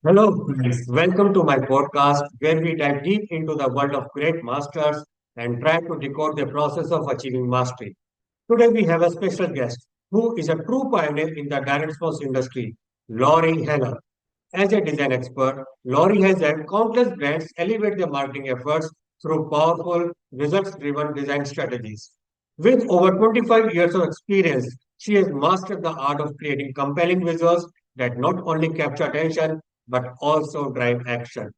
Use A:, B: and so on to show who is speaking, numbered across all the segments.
A: Hello, friends. Welcome to my podcast where we dive deep into the world of great masters and try to decode the process of achieving mastery. Today, we have a special guest who is a true pioneer in the direct response industry, Laurie Heller. As a design expert, Laurie has helped countless brands elevate their marketing efforts through powerful, results driven design strategies. With over 25 years of experience, she has mastered the art of creating compelling visuals that not only capture attention but also drive action.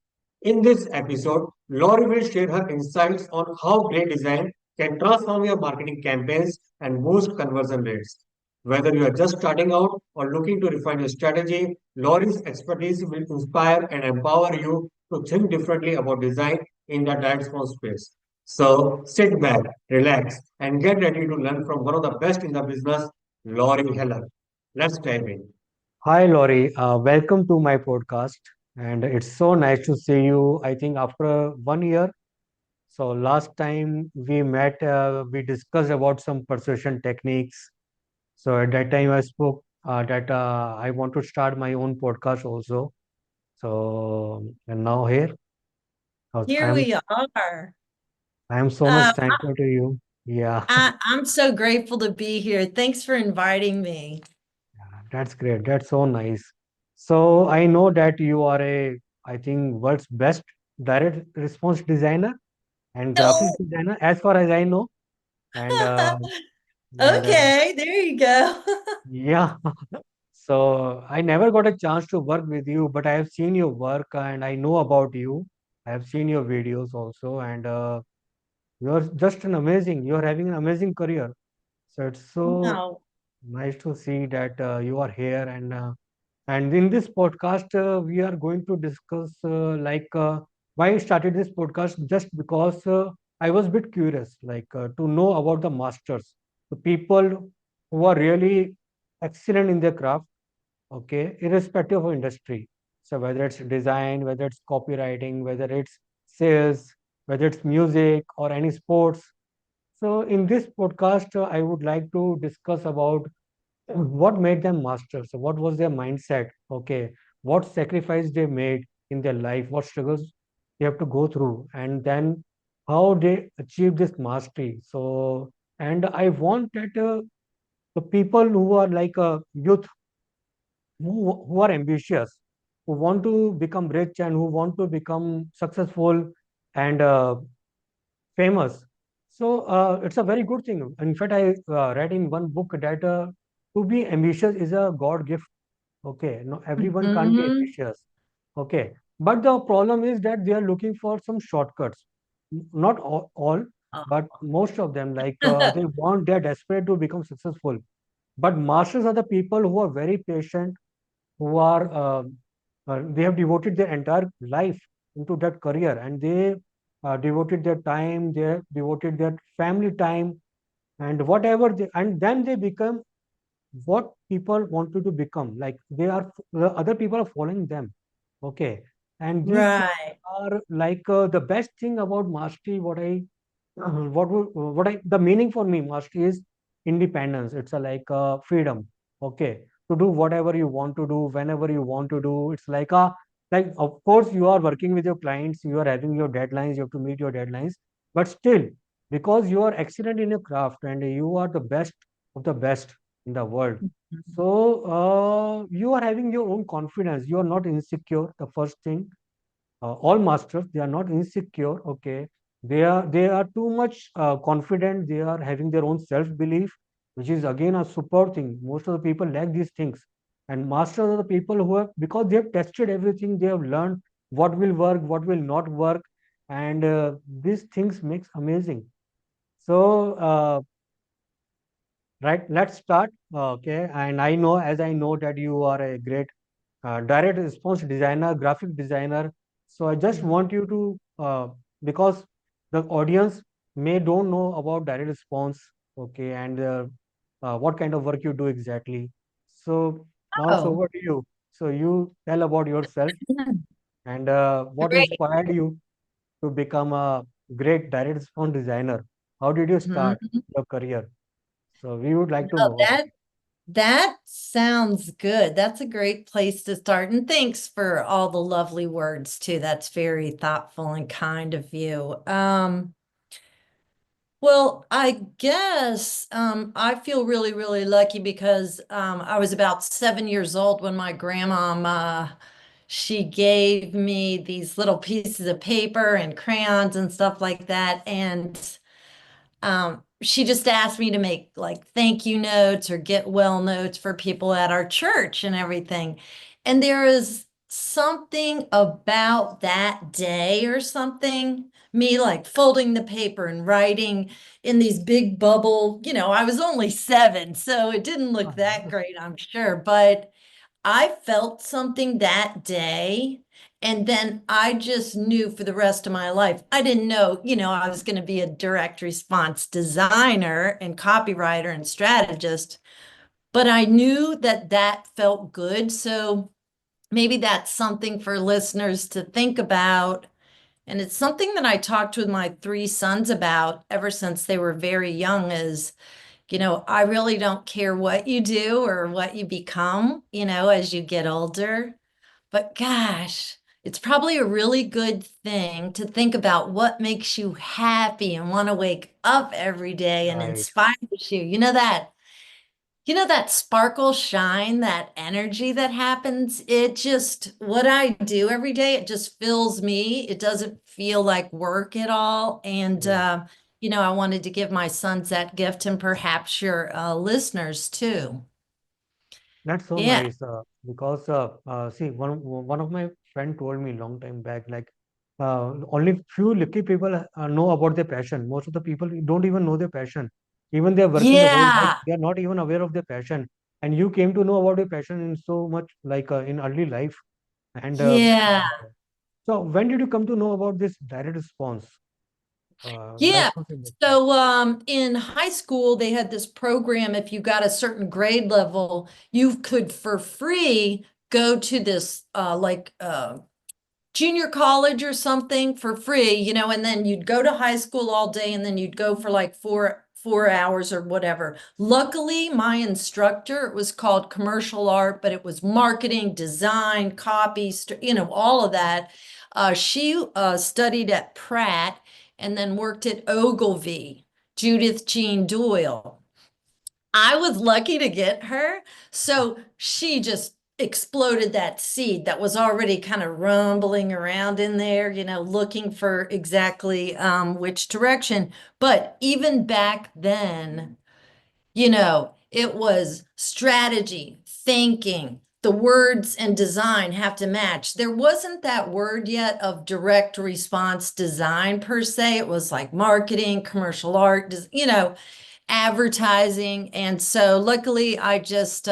A: In this episode, Laurie will share her insights on how great design can transform your marketing campaigns and boost conversion rates. Whether you are just starting out or looking to refine your strategy, Laurie's expertise will inspire and empower you to think differently about design in the direct response space. So sit back, relax, and get ready to learn from one of the best in the business, Laurie Heller. Let's dive in.
B: Hi, Laurie. Welcome to my podcast. And it's so nice to see you. I think after 1 year. So last time we met, we discussed about some persuasion techniques. So at that time I spoke that I want to start my own podcast also. So and now here,
C: Here
B: I'm
C: we are.
B: I'm so much
C: Uh,
B: thankful to you. Yeah,
C: I'm so grateful to be here. Thanks for inviting me.
B: that's great. That's so nice. So I know that you are I think, world's best direct response designer and graphic
C: Oh,
B: designer, as far as I know. And and
C: okay, there you go.
B: yeah, so I never got a chance to work with you, but I have seen your work and I know about you. I have seen your videos also, and you're just an amazing. You're having an amazing career. So it's so
C: Wow.
B: nice to see that you are here, and in this podcast, we are going to discuss why I started this podcast just because I was a bit curious, to know about the masters, the people who are really excellent in their craft, okay, irrespective of industry. So whether it's design, whether it's copywriting, whether it's sales, whether it's music or any sports. So in this podcast, I would like to discuss about what made them masters. So what was their mindset? Okay, what sacrifice they made in their life, what struggles they have to go through, and then how they achieve this mastery. So, and I want that the people who are like a youth who are ambitious, who want to become rich and who want to become successful and famous. So it's a very good thing. In fact, I read in one book that to be ambitious is a God gift. Okay, no, everyone can't be
C: Mhm.
B: ambitious. Okay, but the problem is that they are looking for some shortcuts. Not all, but most of them. They want, they're desperate to become successful. But masters are the people who are very patient, who are they have devoted their entire life into that career, and they devoted their time, they have devoted their family time, and whatever they, and then they become what people wanted to become. Like they are, the other people are following them. Okay, and these people
C: Right.
B: are the best thing about mastery. What I the meaning for me mastery is independence. It's a freedom. Okay, to do whatever you want to do whenever you want to do. It's like, of course you are working with your clients, you are having your deadlines, you have to meet your deadlines, but still, because you are excellent in your craft and you are the best of the best in the world.
C: Mhm.
B: So you are having your own confidence. You are not insecure. The first thing, all masters, they are not insecure. Okay, they are too much confident. They are having their own self belief, which is again a super thing. Most of the people lack these things, and masters are the people who have, because they have tested everything. They have learned what will work, what will not work, and these things makes amazing. So right, let's start. Okay, and as I know that you are a great direct response designer, graphic designer. So I just want you to, because the audience may don't know about direct response, okay, and what kind of work you do exactly. So now it's
C: Oh,
B: over to you. So you tell about yourself and what
C: great.
B: inspired you to become a great direct response designer. How did you start
C: Mhm.
B: your career? So we would like to
C: Well,
B: know about
C: that
B: it.
C: That sounds good. That's a great place to start. And thanks for all the lovely words too. That's very thoughtful and kind of you. Well, I guess I feel really, really lucky because I was about 7 years old when my grandma she gave me these little pieces of paper and crayons and stuff like that. And she just asked me to make like thank you notes or get well notes for people at our church and everything. And there is something about that day or something, me like folding the paper and writing in these big bubble, I was only 7, so it didn't look
B: Ah,
C: that
B: yes.
C: great, I'm sure, but I felt something that day. And then I just knew for the rest of my life, I didn't know, I was going to be a direct response designer and copywriter and strategist, but I knew that that felt good. So maybe that's something for listeners to think about. And it's something that I talked with my 3 sons about ever since they were very young is, I really don't care what you do or what you become, as you get older. But gosh, it's probably a really good thing to think about what makes you happy and want to wake up every day and
B: Right.
C: inspires you. You know that sparkle shine, that energy that happens. It just, what I do every day, it just fills me. It doesn't feel like work at all. And,
B: Mm.
C: I wanted to give my sons that gift and perhaps your listeners too.
B: That's so
C: Yeah.
B: nice because see one of my friend told me long time back like only few lucky people know about their passion. Most of the people don't even know their passion. Even they are working the whole life,
C: Yeah.
B: they are not even aware of their passion. And you came to know about your passion in so much like in early life. And
C: Yeah.
B: so when did you come to know about this direct response?
C: Yeah.
B: That's something interesting.
C: So in high school, they had this program. If you got a certain grade level, you could for free go to this junior college or something for free, and then you'd go to high school all day and then you'd go for like four hours or whatever. Luckily, my instructor, it was called commercial art, but it was marketing, design, copy, all of that. She studied at Pratt and then worked at Ogilvy, Judith Jean Doyle. I was lucky to get her. So she just exploded that seed that was already kind of rumbling around in there, looking for exactly which direction. But even back then, it was strategy, thinking, the words and design have to match. There wasn't that word yet of direct response design per se. It was like marketing, commercial art, advertising. And so luckily, I just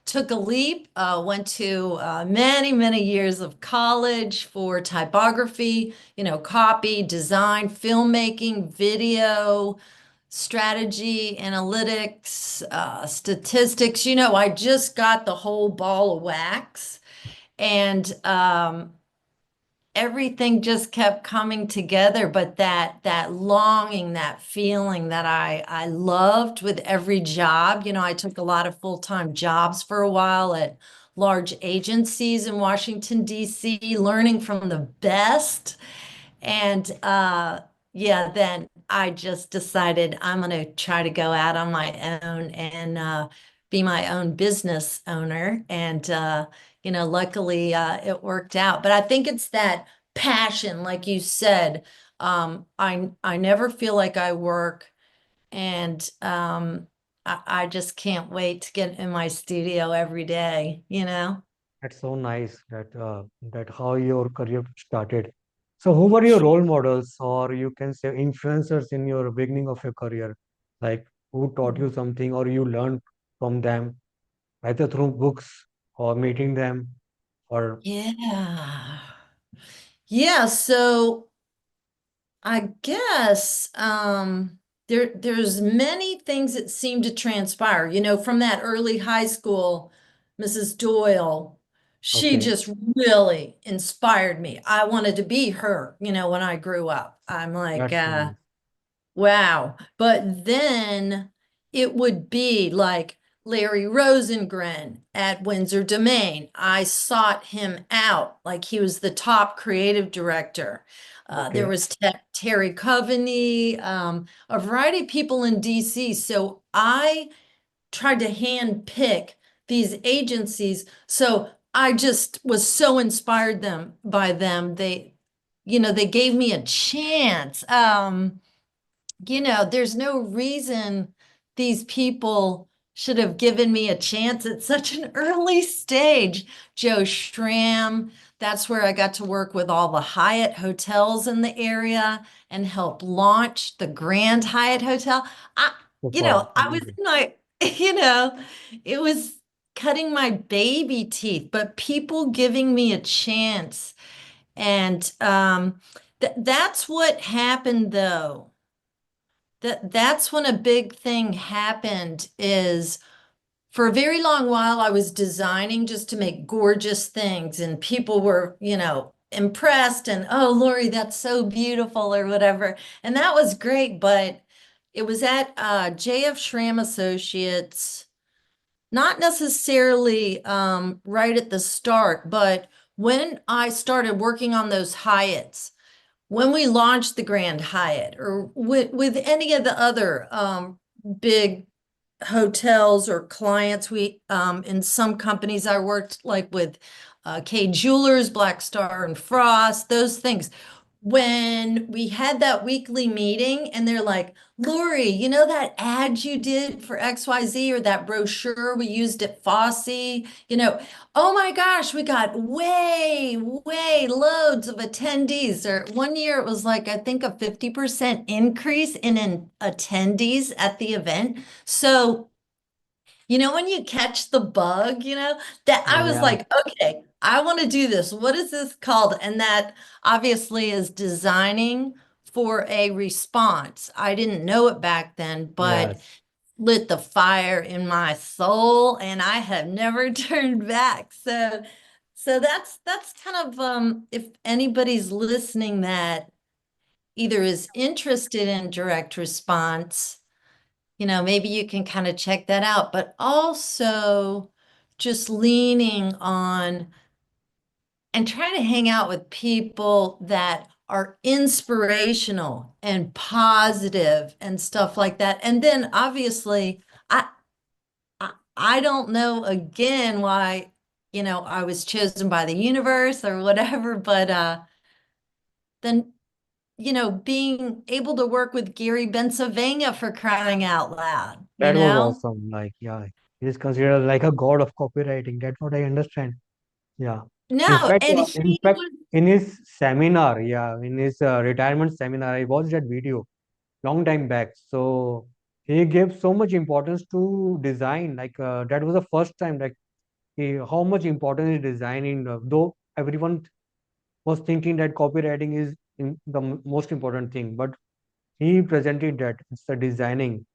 C: took a leap, went to many, many years of college for typography, copy, design, filmmaking, video, strategy, analytics, statistics. I just got the whole ball of wax. And everything just kept coming together, but that longing, that feeling that I loved with every job. I took a lot of full-time jobs for a while at large agencies in Washington, D.C., learning from the best. And yeah, then I just decided I'm going to try to go out on my own and be my own business owner. And luckily it worked out. But I think it's that passion, like you said. I never feel like I work, and I just can't wait to get in my studio every day.
B: That's so nice that how your career started. So who were your role models, or you can say influencers in your beginning of your career? Like who taught you something or you learned from them, either through books or meeting them or
C: Yeah. Yeah, so I guess there's many things that seem to transpire. From that early high school, Mrs. Doyle, she
B: okay,
C: just really inspired me. I wanted to be her, when I grew up. I'm like,
B: that's so nice.
C: wow. But then it would be like Larry Rosengren at Windsor Domain. I sought him out, like he was the top creative director. There
B: Okay.
C: was Terry Coveney, a variety of people in DC. So I tried to hand pick these agencies. So I just was so inspired them by them. They gave me a chance. There's no reason these people should have given me a chance at such an early stage. Joe Schramm, that's where I got to work with all the Hyatt hotels in the area and help launch the Grand Hyatt Hotel. I,
B: Superb.
C: I was in my, you know, it was cutting my baby teeth, but people giving me a chance. And that's what happened though. That's when a big thing happened is for a very long while I was designing just to make gorgeous things and people were, impressed and oh Lori, that's so beautiful or whatever. And that was great, but it was at JF Schramm Associates, not necessarily right at the start, but when I started working on those Hyatts, when we launched the Grand Hyatt or with any of the other big hotels or clients, we in some companies I worked like with K Jewelers, Black Star and Frost, those things. When we had that weekly meeting and they're like, Lori, you know that ad you did for XYZ or that brochure we used at Fosse, oh my gosh, we got way, way loads of attendees. Or one year it was like, I think a 50% increase in attendees at the event. So, when you catch the bug, that I was
B: Yeah,
C: like, okay, I want to do this. What is this called? And that obviously is designing for a response. I didn't know it back then, but
B: yes.
C: lit the fire in my soul and I have never turned back. So that's kind of if anybody's listening that either is interested in direct response, maybe you can kind of check that out, but also just leaning on and trying to hang out with people that are inspirational and positive and stuff like that. And then obviously, I don't know again why, I was chosen by the universe or whatever, but then, being able to work with Gary Bensylvania for crying out loud,
B: That was awesome. Like, yeah, he is considered like a god of copywriting. That's what I understand. Yeah.
C: No, and
B: In
C: he
B: fact,
C: was,
B: in his seminar, yeah, in his retirement seminar, I watched that video long time back. So he gave so much importance to design. Like that was the first time, like how much importance is designing. Though everyone was thinking that copywriting is most important thing, but he presented that it's the designing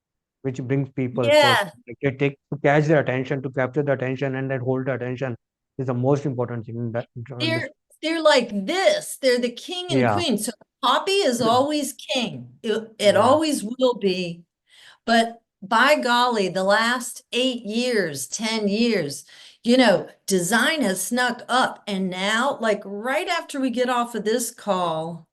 B: which brings people first.
C: yeah,
B: Like they take to catch their attention, to capture the attention, and then hold the attention is the most important thing in that on this.
C: they're they're like this. They're the king and
B: Yeah,
C: queen. So copy is always king. It
B: yeah,
C: always will be. But by golly, the last 8 years, 10 years, design has snuck up. And now, like right after we get off of this call,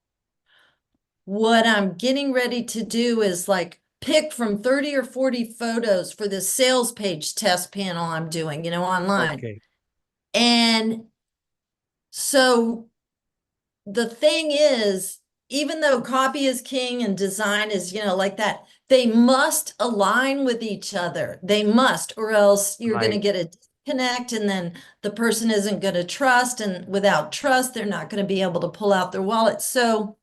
C: what I'm getting ready to do is like pick from 30 or 40 photos for this sales page test panel I'm doing, online.
B: okay,
C: And so the thing is, even though copy is king and design is, like that, they must align with each other. They must, or else you're going to
B: right.
C: get a disconnect and then the person isn't going to trust. And without trust, they're not going to be able to pull out their wallet. So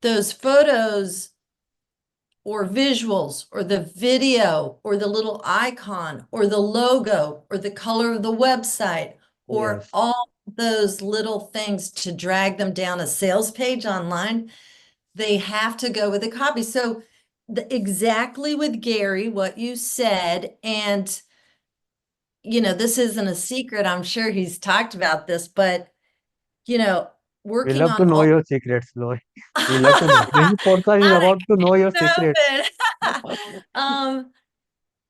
C: those photos or visuals or the video or the little icon or the logo or the color of the website or
B: Yes,
C: all those little things to drag them down a sales page online, they have to go with the copy. So exactly with Gary, what you said, and this isn't a secret. I'm sure he's talked about this, but you know,
B: we
C: working
B: love to
C: on
B: know
C: all
B: your secrets, Lord. We love to know. This podcast is
C: I
B: about to know your
C: can't
B: secrets.
C: help it. um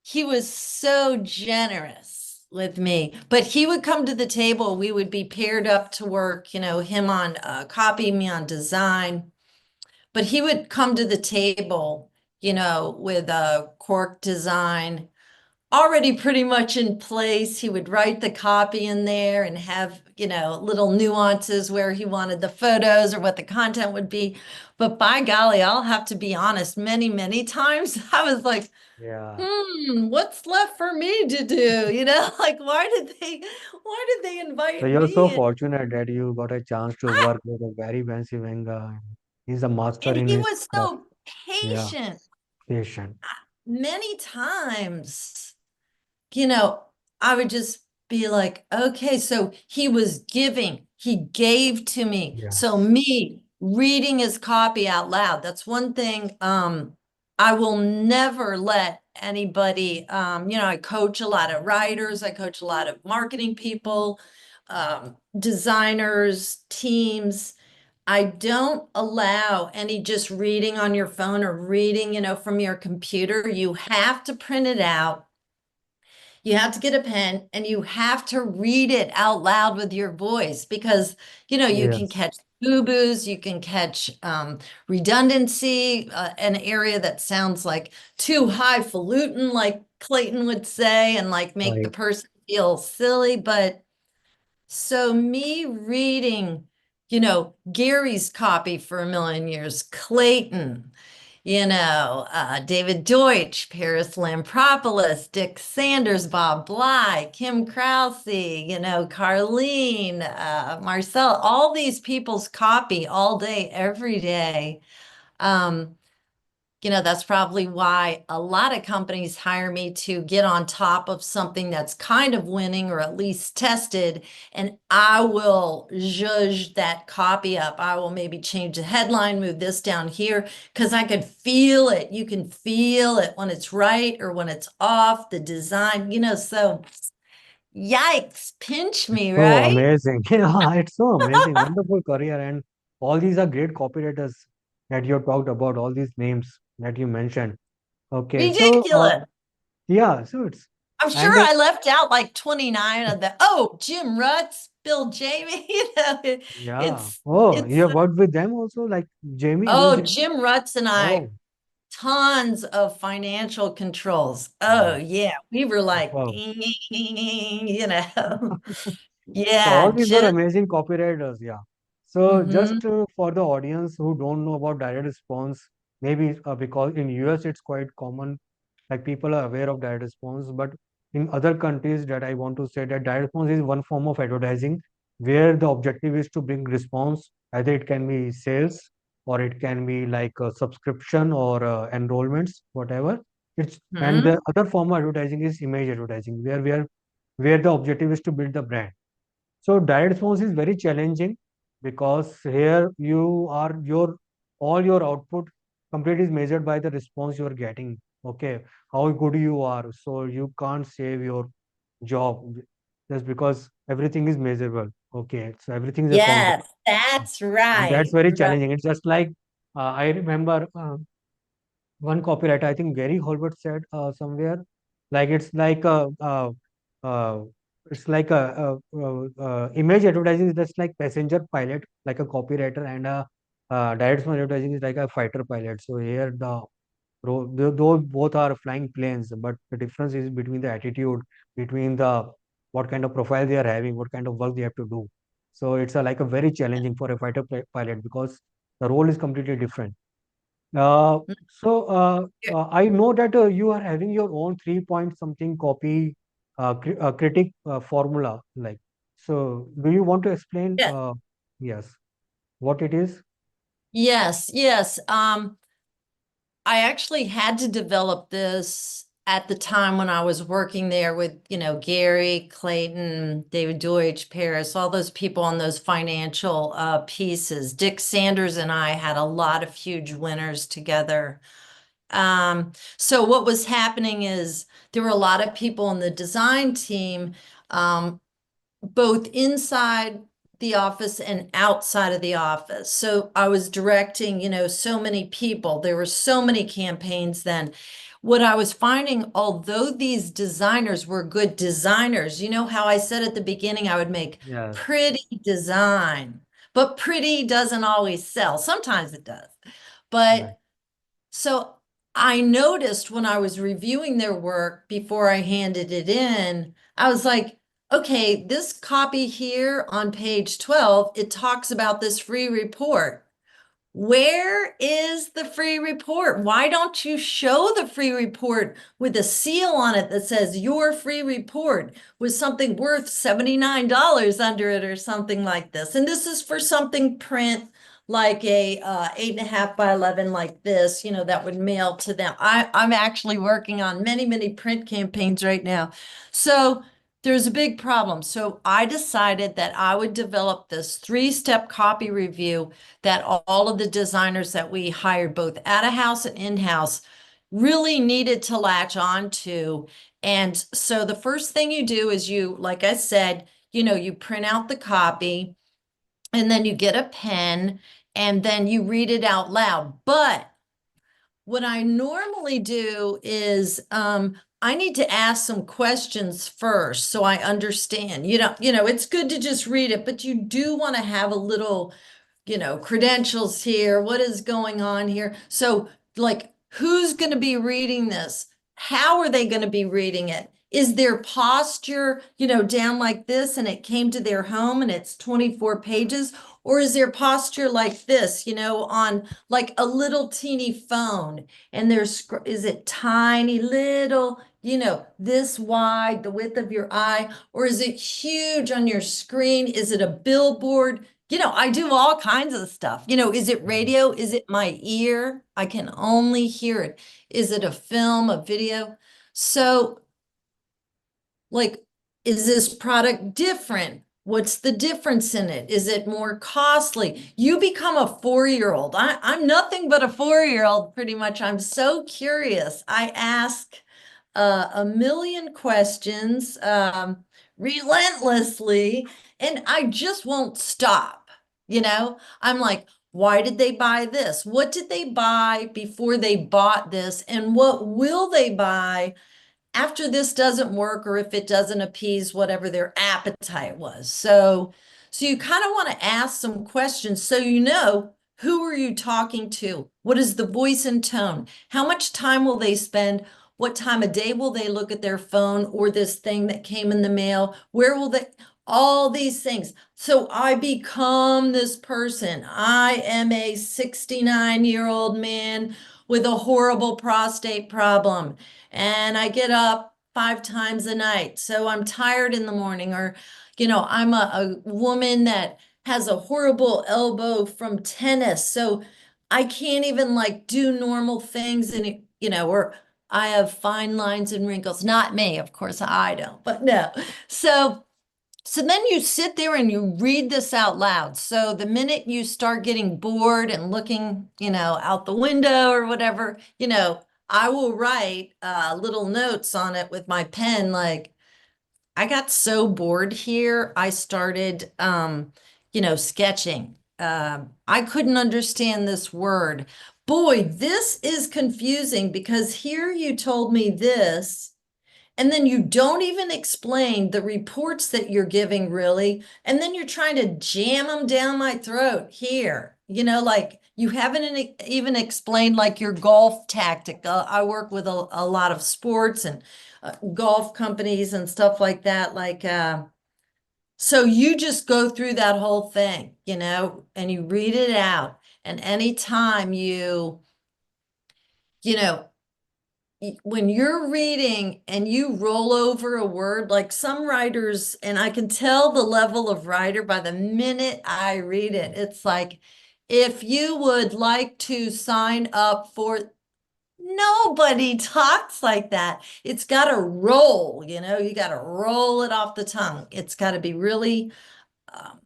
C: he was so generous with me, but he would come to the table. We would be paired up to work, him on copy, me on design. But he would come to the table, with a cork design already pretty much in place. He would write the copy in there and have, little nuances where he wanted the photos or what the content would be. But by golly, I'll have to be honest, many, many times I was like,
B: Yeah.
C: what's left for me to do? Like why did they
B: So
C: invite
B: you're so
C: me? And,
B: fortunate that you got a chance to
C: I,
B: work with a very fancy Venga. He's a master
C: and
B: in
C: he
B: his
C: was
B: craft.
C: so
B: Yeah,
C: patient
B: patient.
C: many times. you know, I would just be like, okay, so he was giving, he gave to me. So
B: Yes.
C: me reading his copy out loud, that's one thing I will never let anybody I coach a lot of writers, I coach a lot of marketing people, designers, teams. I don't allow any just reading on your phone or reading, from your computer. You have to print it out, you have to get a pen, and you have to read it out loud with your voice because, you can
B: Yes.
C: catch boo-boos, you can catch redundancy, an area that sounds like too highfalutin, like Clayton would say, and like make the
B: Right.
C: person feel silly. But so me reading, Gary's copy for a million years, Clayton, David Deutsch, Paris Lampropoulos, Dick Sanders, Bob Bly, Kim Krause, Carlene, Marcel, all these people's copy all day, every day. Um, that's probably why a lot of companies hire me to get on top of something that's kind of winning or at least tested. And I will judge that copy up. I will maybe change the headline, move this down here, because I could feel it. You can feel it when it's right or when it's off, the design, so yikes, pinch me,
B: So
C: right?
B: amazing. Yeah, it's so amazing. Wonderful career. And all these are great copywriters that you talked about, all these names that you mentioned. Okay. So,
C: Ridiculous.
B: yeah, so it's,
C: I'm sure
B: and
C: I left out like 29 of the, oh, Jim Rutz, Bill Jamie,
B: yeah.
C: it's,
B: Oh, you
C: it's,
B: have worked with them also, like Jamie? Who is
C: oh,
B: it?
C: Jim Rutz and I,
B: Oh,
C: tons of financial controls. Oh,
B: wow.
C: yeah, we were like,
B: Superb. So all
C: yeah,
B: these were
C: Jim.
B: amazing copywriters, yeah. So
C: Hmm.
B: just for the audience who don't know about direct response, maybe because in US it's quite common, like people are aware of direct response, but in other countries that I want to say that direct response is one form of advertising where the objective is to bring response, either it can be sales or it can be like a subscription or enrollments, whatever. It's and
C: Hmm.
B: the other form of advertising is image advertising, where the objective is to build the brand. So direct response is very challenging because here you are your all your output complete is measured by the response you are getting. Okay, how good you are. So you can't save your job just because everything is measurable. Okay, so everything is accountable,
C: Yes, that's
B: and that's
C: right.
B: very
C: Right.
B: challenging. It's just like I remember one copywriter, I think Gary Holbert said somewhere, like uh, it's like image advertising is just like passenger pilot, like a copywriter, and a direct response advertising is like a fighter pilot. So here though both are flying planes, but the difference is between the attitude, between the what kind of profile they are having, what kind of work they have to do. So it's like a very challenging for a pilot because the role is completely different. uh, I know that you are having your own 3 point something copy critic formula. Like, so do you want to explain?
C: Yeah.
B: Yes, what it is?
C: Yes, yes. I actually had to develop this at the time when I was working there with, Gary, Clayton, David Deutsch, Paris, all those people on those financial pieces. Dick Sanders and I had a lot of huge winners together. So what was happening is there were a lot of people in the design team, um, both inside the office and outside of the office. So I was directing, so many people. There were so many campaigns then. what I was finding, although these designers were good designers, you know how I said at the beginning I would make
B: Yes.
C: pretty design, but pretty doesn't always sell. Sometimes it does.
B: Right.
C: But so I noticed when I was reviewing their work before I handed it in, I was like, okay, this copy here on page 12, it talks about this free report. Where is the free report? Why don't you show the free report with a seal on it that says your free report with something worth $79 under it or something like this? And this is for something print like a 8.5 by 11 like this, you know, that would mail to them. I'm actually working on many print campaigns right now. So there's a big problem. So I decided that I would develop this 3-step copy review that all of the designers that we hired, both at a house and in-house, really needed to latch on to. And so the first thing you do is you, like I said, you know, you print out the copy and then you get a pen and then you read it out loud. But what I normally do is I need to ask some questions first so I understand. You know, it's good to just read it, but you do want to have a little, you know, credentials here. What is going on here? So, like, who's going to be reading this? How are they going to be reading it? Is their posture, you know, down like this and it came to their home and it's 24 pages? Or is their posture like this, you know, on like a little teeny phone? And is it tiny little, you know, this wide, the width of your eye? Or is it huge on your screen? Is it a billboard? You know, I do all kinds of stuff. You know, is it radio? Is it my ear? I can only hear it. Is it a film, a video? So, like, is this product different? What's the difference in it? Is it more costly? You become a 4-year-old. I'm nothing but a 4-year-old, pretty much. I'm so curious. I ask a million questions relentlessly, and I just won't stop. You know, I'm like, why did they buy this? What did they buy before they bought this? And what will they buy after this doesn't work or if it doesn't appease whatever their appetite was? So you kind of want to ask some questions so you know, who are you talking to? What is the voice and tone? How much time will they spend? What time of day will they look at their phone or this thing that came in the mail? Where will they? All these things. So I become this person. I am a 69-year-old man with a horrible prostate problem, and I get up 5 times a night. So I'm tired in the morning, or, you know, I'm a woman that has a horrible elbow from tennis. So I can't even like do normal things, and, you know, or I have fine lines and wrinkles. Not me, of course, I don't, but no. So then you sit there and you read this out loud. So the minute you start getting bored and looking, you know, out the window or whatever, you know, I will write little notes on it with my pen. Like, I got so bored here, I started, you know, sketching. I couldn't understand this word. Boy, this is confusing because here you told me this. And then you don't even explain the reports that you're giving, really. And then you're trying to jam them down my throat here. You know, like you haven't even explained like your golf tactic. I work with a lot of sports and golf companies and stuff like that. Like, so you just go through that whole thing, you know, and you read it out. And anytime you know, when you're reading and you roll over a word, like some writers, and I can tell the level of writer by the minute I read it, it's like, if you would like to sign up for, nobody talks like that. It's got to roll, you know, you got to roll it off the tongue. It's got to be really um,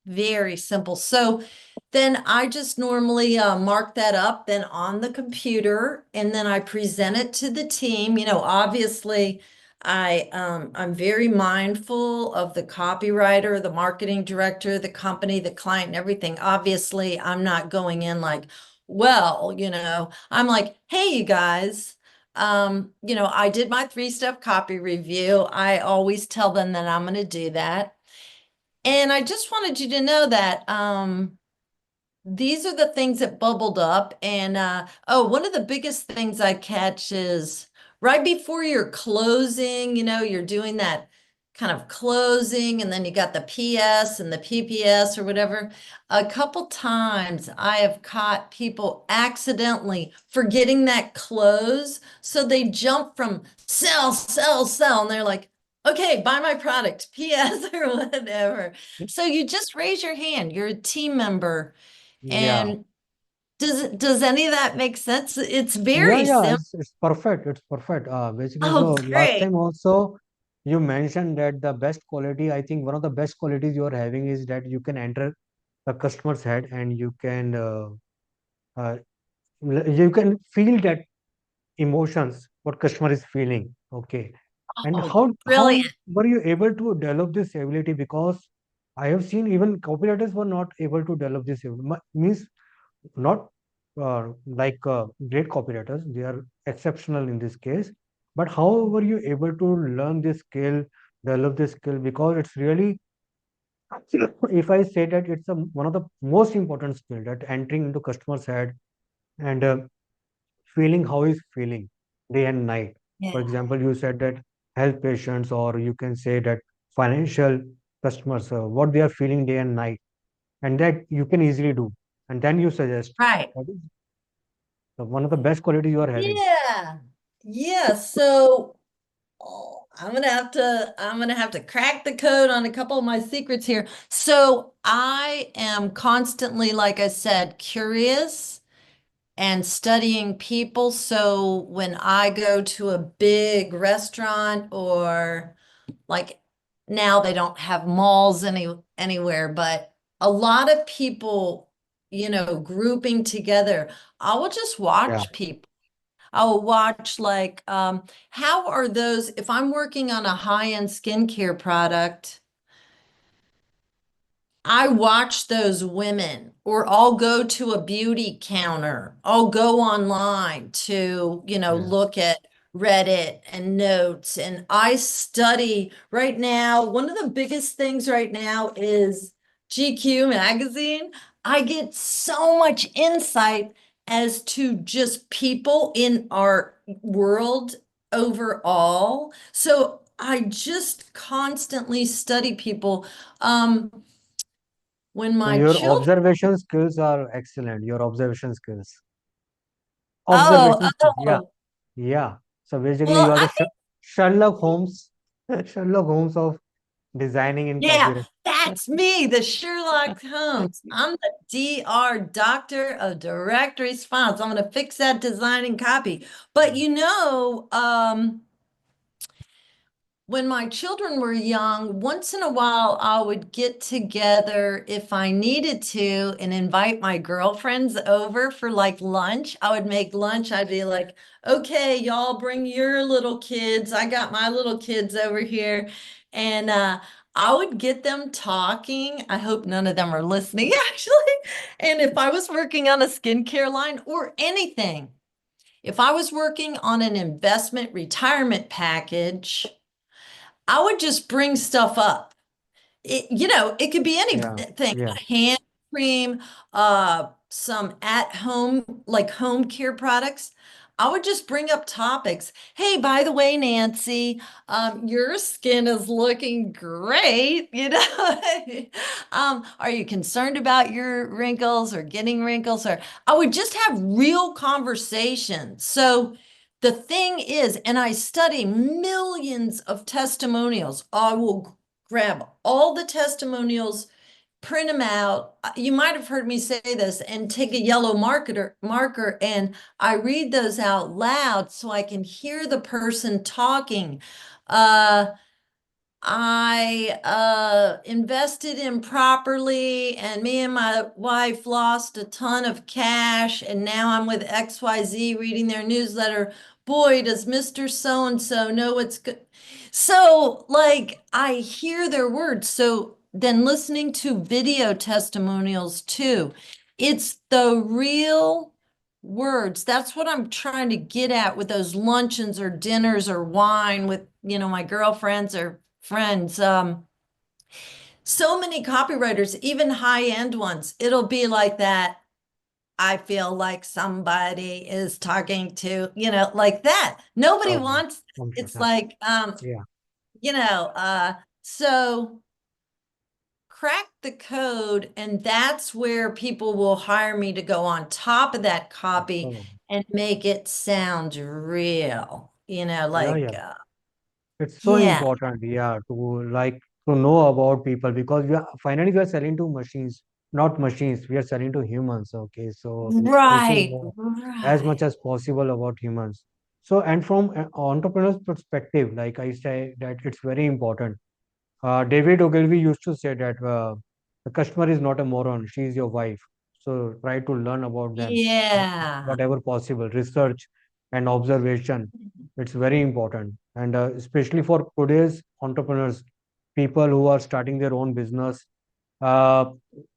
C: very simple. So then I just normally mark that up then on the computer, and then I present it to the team. You know, obviously I'm very mindful of the copywriter, the marketing director, the company, the client, and everything. Obviously, I'm not going in like, well, you know, I'm like, hey, you guys, I did my 3-step copy review. I always tell them that I'm going to do that. And I just wanted you to know that these are the things that bubbled up. And one of the biggest things I catch is right before you're closing, you're doing that kind of closing, and then you got the PS and the PPS or whatever. A couple times I have caught people accidentally forgetting that close. So they jump from sell, sell, sell, and they're like, okay, buy my product, PS or whatever. So you just raise your hand. You're a team member.
B: Yeah.
C: And does any of that make sense? It's
B: Yeah,
C: very
B: yeah,
C: simple.
B: it's perfect. It's perfect. Basically,
C: Oh,
B: so last
C: great.
B: time also you mentioned that the best quality, I think one of the best qualities you are having is that you can enter the customer's head and uh, you can feel that emotions what customer is feeling. Okay. And
C: Oh,
B: how
C: brilliant.
B: were you able to develop this ability? Because I have seen even copywriters were not able to develop this ability. Means not like great copywriters, they are exceptional in this case. But how were you able to learn this skill, develop this skill? Because it's really, if I say that it's one of the most important skill that entering into customer's head and feeling how he's feeling day and night.
C: Yeah.
B: For example, you said that health patients, or you can say that financial customers, what they are feeling day and night, and that you can easily do. And then you suggest.
C: Right.
B: That is one of the best quality you are having.
C: Yeah. Yeah. So I'm gonna have to crack the code on a couple of my secrets here. So I am constantly, like I said, curious and studying people. So when I go to a big restaurant, or like now they don't have malls anywhere, but a lot of people, grouping together, I will just
B: Yeah,
C: watch people. I'll watch like how are those, if I'm working on a high-end skincare product, I watch those women, or I'll go to a beauty counter. I'll go online to,
B: yeah.
C: look at Reddit and notes. And I study right now. One of the biggest things right now is GQ magazine. I get so much insight as to just people in our world overall. So I just constantly study people. When
B: So
C: my
B: your
C: children,
B: observation skills are excellent. Your observation skills.
C: oh,
B: Observation skills. Yeah,
C: oh,
B: yeah. So basically,
C: well,
B: you are
C: I
B: the
C: think,
B: Sherlock Holmes, Sherlock Holmes of designing in
C: yeah,
B: copyright.
C: that's me, the Sherlock Holmes. I'm the DR, Doctor of Direct Response. I'm going to fix that design and copy. But when my children were young, once in a while I would get together if I needed to and invite my girlfriends over for like lunch. I would make lunch. I'd be like, okay, y'all bring your little kids. I got my little kids over here. And I would get them talking. I hope none of them are listening, actually. And if I was working on a skincare line or anything, if I was working on an investment retirement package, I would just bring stuff up. It could be
B: Yeah,
C: anything,
B: yeah.
C: a hand cream, some at home, like home care products. I would just bring up topics. Hey, by the way, Nancy, your skin is looking great. Are you concerned about your wrinkles or getting wrinkles? Or I would just have real conversations. So the thing is, and I study millions of testimonials. I will grab all the testimonials, print them out. You might have heard me say this, and take a yellow marker, and I read those out loud so I can hear the person talking. Uh, I invested improperly, and me and my wife lost a ton of cash, and now I'm with XYZ reading their newsletter. Boy, does Mr. So and so know what's good. So, like, I hear their words. So then listening to video testimonials too, it's the real words. That's what I'm trying to get at with those luncheons or dinners or wine with, my girlfriends or friends. So many copywriters, even high-end ones, it'll be like that. I feel like somebody is talking to, like that. Nobody
B: Oh,
C: wants,
B: I'm sure
C: it's
B: that.
C: like,
B: Yeah.
C: so crack the code, and that's where people will hire me to go on top of that copy
B: Oh,
C: and make it sound real,
B: yeah, yeah. It's so
C: yeah,
B: important, yeah, to know about people because finally we are selling to machines, not machines. We are selling to humans. Okay, so we should
C: right,
B: know as much
C: right.
B: as possible about humans. So, and from an entrepreneur's perspective, like I say, that it's very important. David Ogilvy used to say that the customer is not a moron; she is your wife. So try to learn about them,
C: Yeah.
B: whatever possible. Research and observation. It's very important, and especially for today's entrepreneurs, people who are starting their own business. Uh,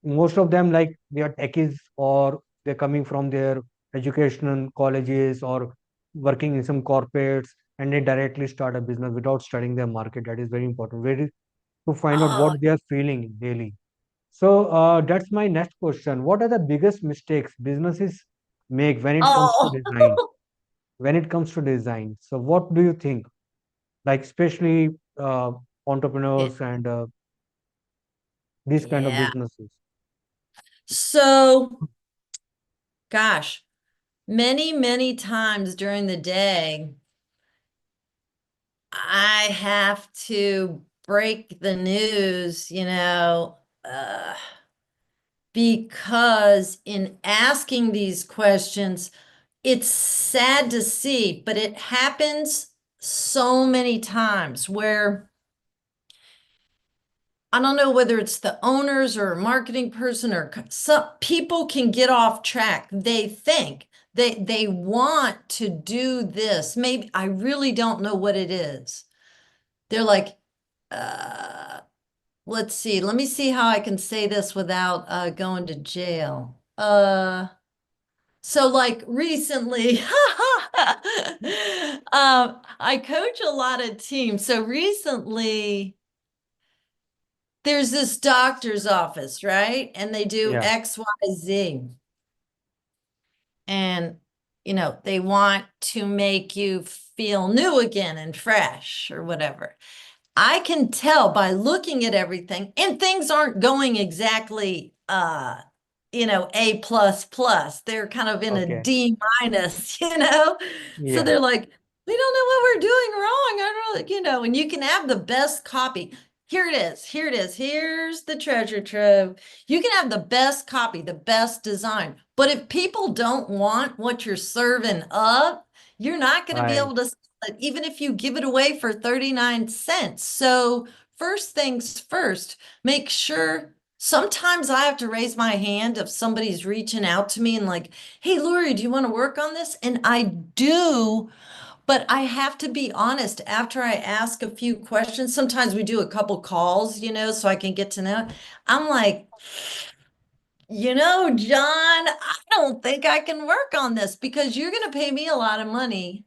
B: Most of them, like they are techies or they're coming from their educational colleges or working in some corporates, and they directly start a business without studying their market. That is very important. Very to find out
C: Oh,
B: what they are feeling daily. So that's my next question. What are the biggest mistakes businesses make when it comes to
C: oh,
B: design? When it comes to design, so what do you think? Like especially uh,
C: yeah.
B: entrepreneurs and these kind of
C: Yeah.
B: businesses.
C: So, gosh, many, many times during the day, I have to break the news, because in asking these questions, it's sad to see, but it happens so many times where I don't know whether it's the owners or a marketing person or some people can get off track. They think they want to do this. Maybe I really don't know what it is. They're like, uh, let's see. Let me see how I can say this without going to jail. So like recently, I coach a lot of teams. So recently, there's this doctor's office, right? And they do
B: Yeah.
C: X, Y, Z. And, they want to make you feel new again and fresh or whatever. I can tell by looking at everything, and things aren't going exactly A plus plus. They're kind of in a
B: Okay.
C: D minus, you know? So
B: Yeah.
C: they're like, we don't know what we're doing wrong. I don't, and you can have the best copy. Here it is. Here it is. Here's the treasure trove. You can have the best copy, the best design. But if people don't want what you're serving up, you're not going to be
B: Right.
C: able to sell it, even if you give it away for 39 cents. So first things first, make sure. Sometimes I have to raise my hand if somebody's reaching out to me and like, hey, Lori, do you want to work on this? And I do, but I have to be honest. After I ask a few questions, sometimes we do a couple calls, so I can get to know. I'm like, John, I don't think I can work on this because you're going to pay me a lot of money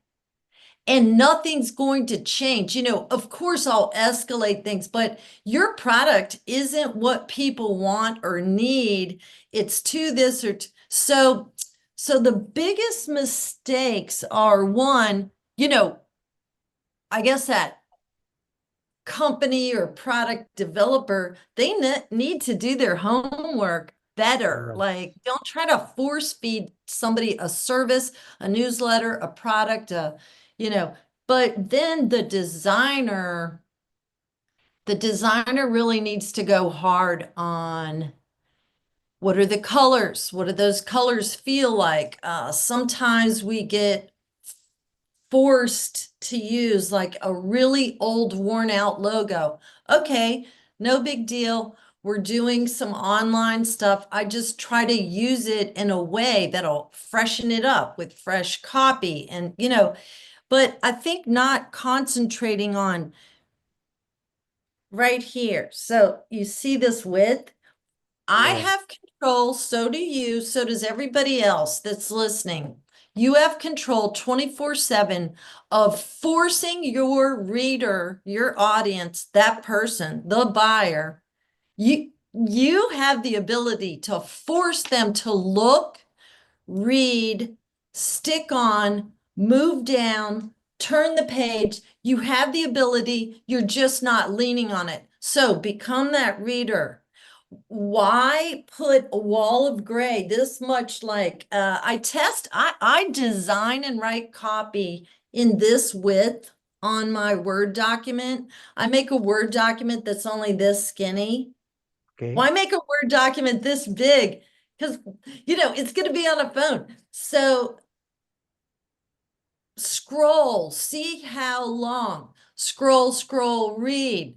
C: and nothing's going to change. Of course, I'll escalate things, but your product isn't what people want or need. It's to this or so the biggest mistakes are one, I guess that company or product developer, they need to do their homework better.
B: Yeah.
C: Like, don't try to force feed somebody a service, a newsletter, a product, you know, but then the designer really needs to go hard on what are the colors? What do those colors feel like? Sometimes we get forced to use like a really old worn out logo. Okay, no big deal. We're doing some online stuff. I just try to use it in a way that'll freshen it up with fresh copy and, but I think not concentrating on right here. So you see this width? I
B: Yeah.
C: have control, so do you, so does everybody else that's listening. You have control 24/7 of forcing your reader, your audience, that person, the buyer. You have the ability to force them to look, read, stick on, move down, turn the page. You have the ability, you're just not leaning on it. So become that reader. Why put a wall of gray this much? Like I design and write copy in this width on my Word document. I make a Word document that's only this skinny.
B: Okay.
C: Why make a Word document this big? Because, it's going to be on a phone. So scroll, see how long. Scroll, scroll, read.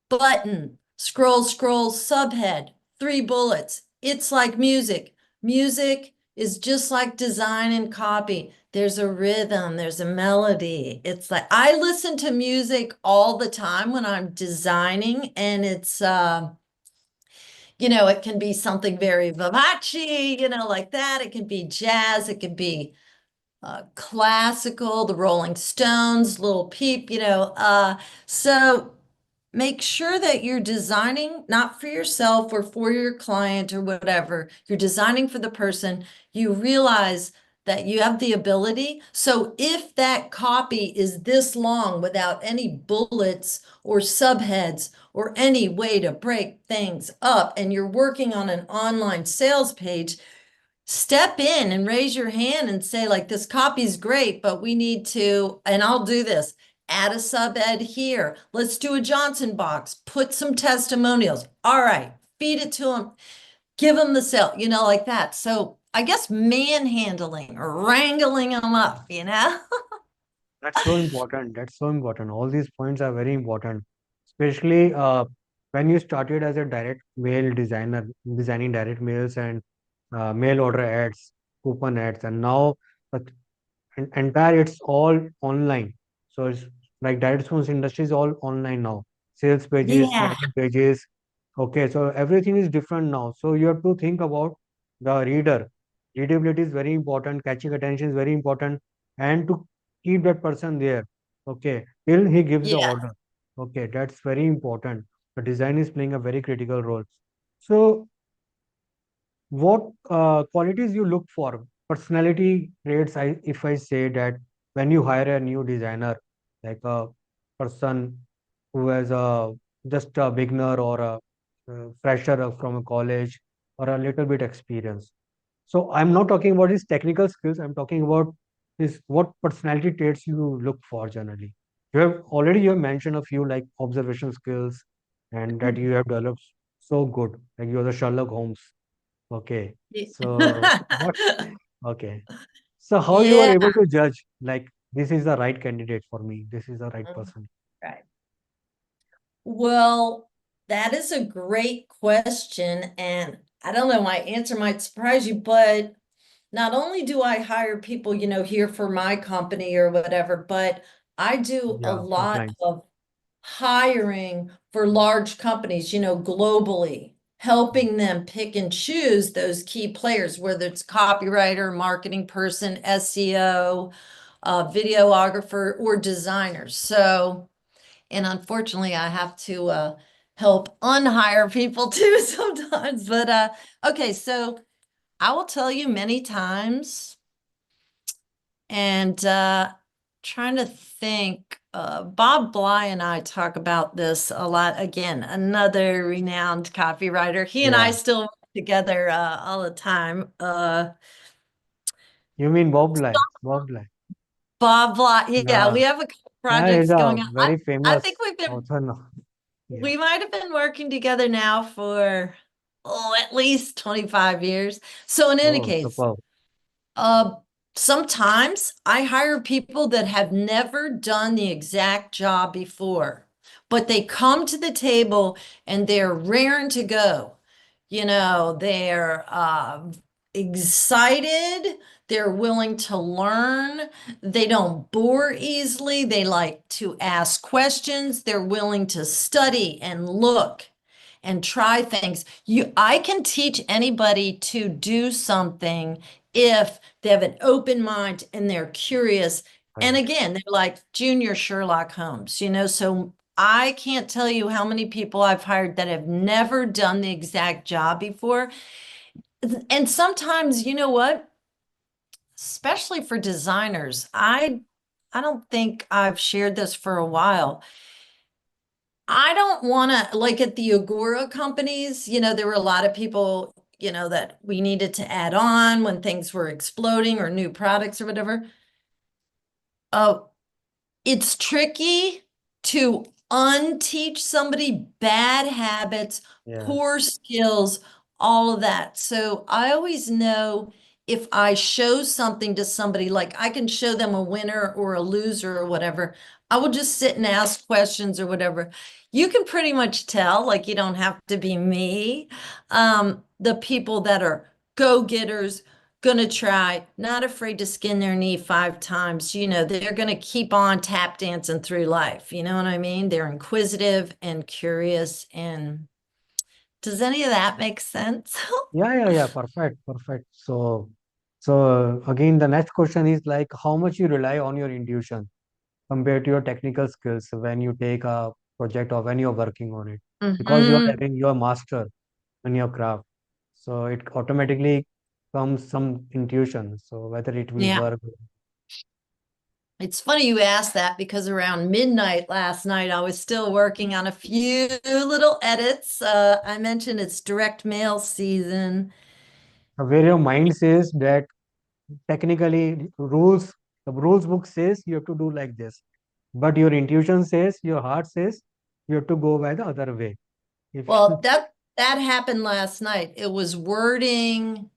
C: Button, scroll, scroll, subhead, 3 bullets. It's like music. Music is just like design and copy. There's a rhythm, there's a melody. It's like I listen to music all the time when I'm designing, and it's it can be something very vivace, like that. It can be jazz, it can be classical, the Rolling Stones, Little Peep, so make sure that you're designing not for yourself or for your client or whatever. You're designing for the person. You realize that you have the ability. So if that copy is this long without any bullets or subheads or any way to break things up, and you're working on an online sales page, step in and raise your hand and say, like, this copy's great, but we need to, and I'll do this, add a sub-ed here. Let's do a Johnson box, put some testimonials. All right, feed it to them, give them the sale, like that. So I guess manhandling or wrangling them up.
B: That's so important. That's so important. All these points are very important, especially when you started as a direct mail designer, designing direct mails and mail order ads, coupon ads, and now the entire it's all online. So it's like direct response industry is all online now. Sales pages,
C: Yeah,
B: landing pages. Okay, so everything is different now. So you have to think about the reader. Readability is very important. Catching attention is very important, and to keep that person there. Okay, till he gives the
C: yeah.
B: order. Okay, that's very important. The design is playing a very critical role. So what qualities you look for? Personality traits, if I say that when you hire a new designer, like a person who has just a beginner or a fresher from a college or a little bit experience. So I'm not talking about his technical skills. I'm talking about his what personality traits you look for generally. You have mentioned a few like observation skills and that you have developed so good. Like you're the Sherlock Holmes. Okay. So what? Okay. So how you are
C: Yeah.
B: able to judge like this is the right candidate for me. This is the right person.
C: Right. Well, that is a great question. And I don't know, my answer might surprise you, but not only do I hire people, here for my company or whatever, but I do a
B: Yeah, for
C: lot
B: clients.
C: of hiring for large companies, globally, helping them pick and choose those key players, whether it's copywriter, marketing person, SEO, videographer, or designers. So, and unfortunately, I have to help unhire people too sometimes. But okay, so I will tell you many times, and trying to think, Bob Bly and I talk about this a lot. Again, another renowned copywriter. He and I
B: Yeah.
C: still work together all the time.
B: You mean Bob Lai? Bob Lai.
C: Bob Bly, yeah, we
B: Yeah.
C: have a couple
B: Yeah, he's
C: projects
B: a
C: going on.
B: very
C: I
B: famous
C: think we've been
B: author now. Yeah.
C: we might have been working together now for at least 25 years. So in any
B: Oh,
C: case,
B: superb.
C: uh, sometimes I hire people that have never done the exact job before, but they come to the table and they're raring to go. They're excited, they're willing to learn, they don't bore easily, they like to ask questions, they're willing to study and look. and try things. I can teach anybody to do something if they have an open mind and they're curious. And
B: Right.
C: again, they're like junior Sherlock Holmes, so I can't tell you how many people I've hired that have never done the exact job before. And sometimes, you know what? Especially for designers, I don't think I've shared this for a while. I don't want to, like at the Agora companies, there were a lot of people, that we needed to add on when things were exploding or new products or whatever. Uh, it's tricky to unteach somebody bad habits,
B: Yes.
C: poor skills, all of that. So I always know if I show something to somebody, like I can show them a winner or a loser or whatever, I will just sit and ask questions or whatever. You can pretty much tell, like you don't have to be me. The people that are go-getters, gonna try, not afraid to skin their knee 5 times. They're gonna keep on tap dancing through life. You know what I mean? They're inquisitive and curious. And does any of that make sense?
B: Yeah, yeah, yeah. Perfect, perfect. So again, the next question is like how much you rely on your intuition compared to your technical skills when you take a project or when you're working on it, because
C: Hmm.
B: you're a master in your craft. So it automatically comes some intuition. So whether it will
C: Yeah.
B: work.
C: It's funny you asked that because around midnight last night, I was still working on a few little edits. I mentioned it's direct mail season.
B: Where your mind says that technically the rules book says you have to do like this, but your intuition says, your heart says you have to go by the other way. If
C: Well, that happened last night. It was wording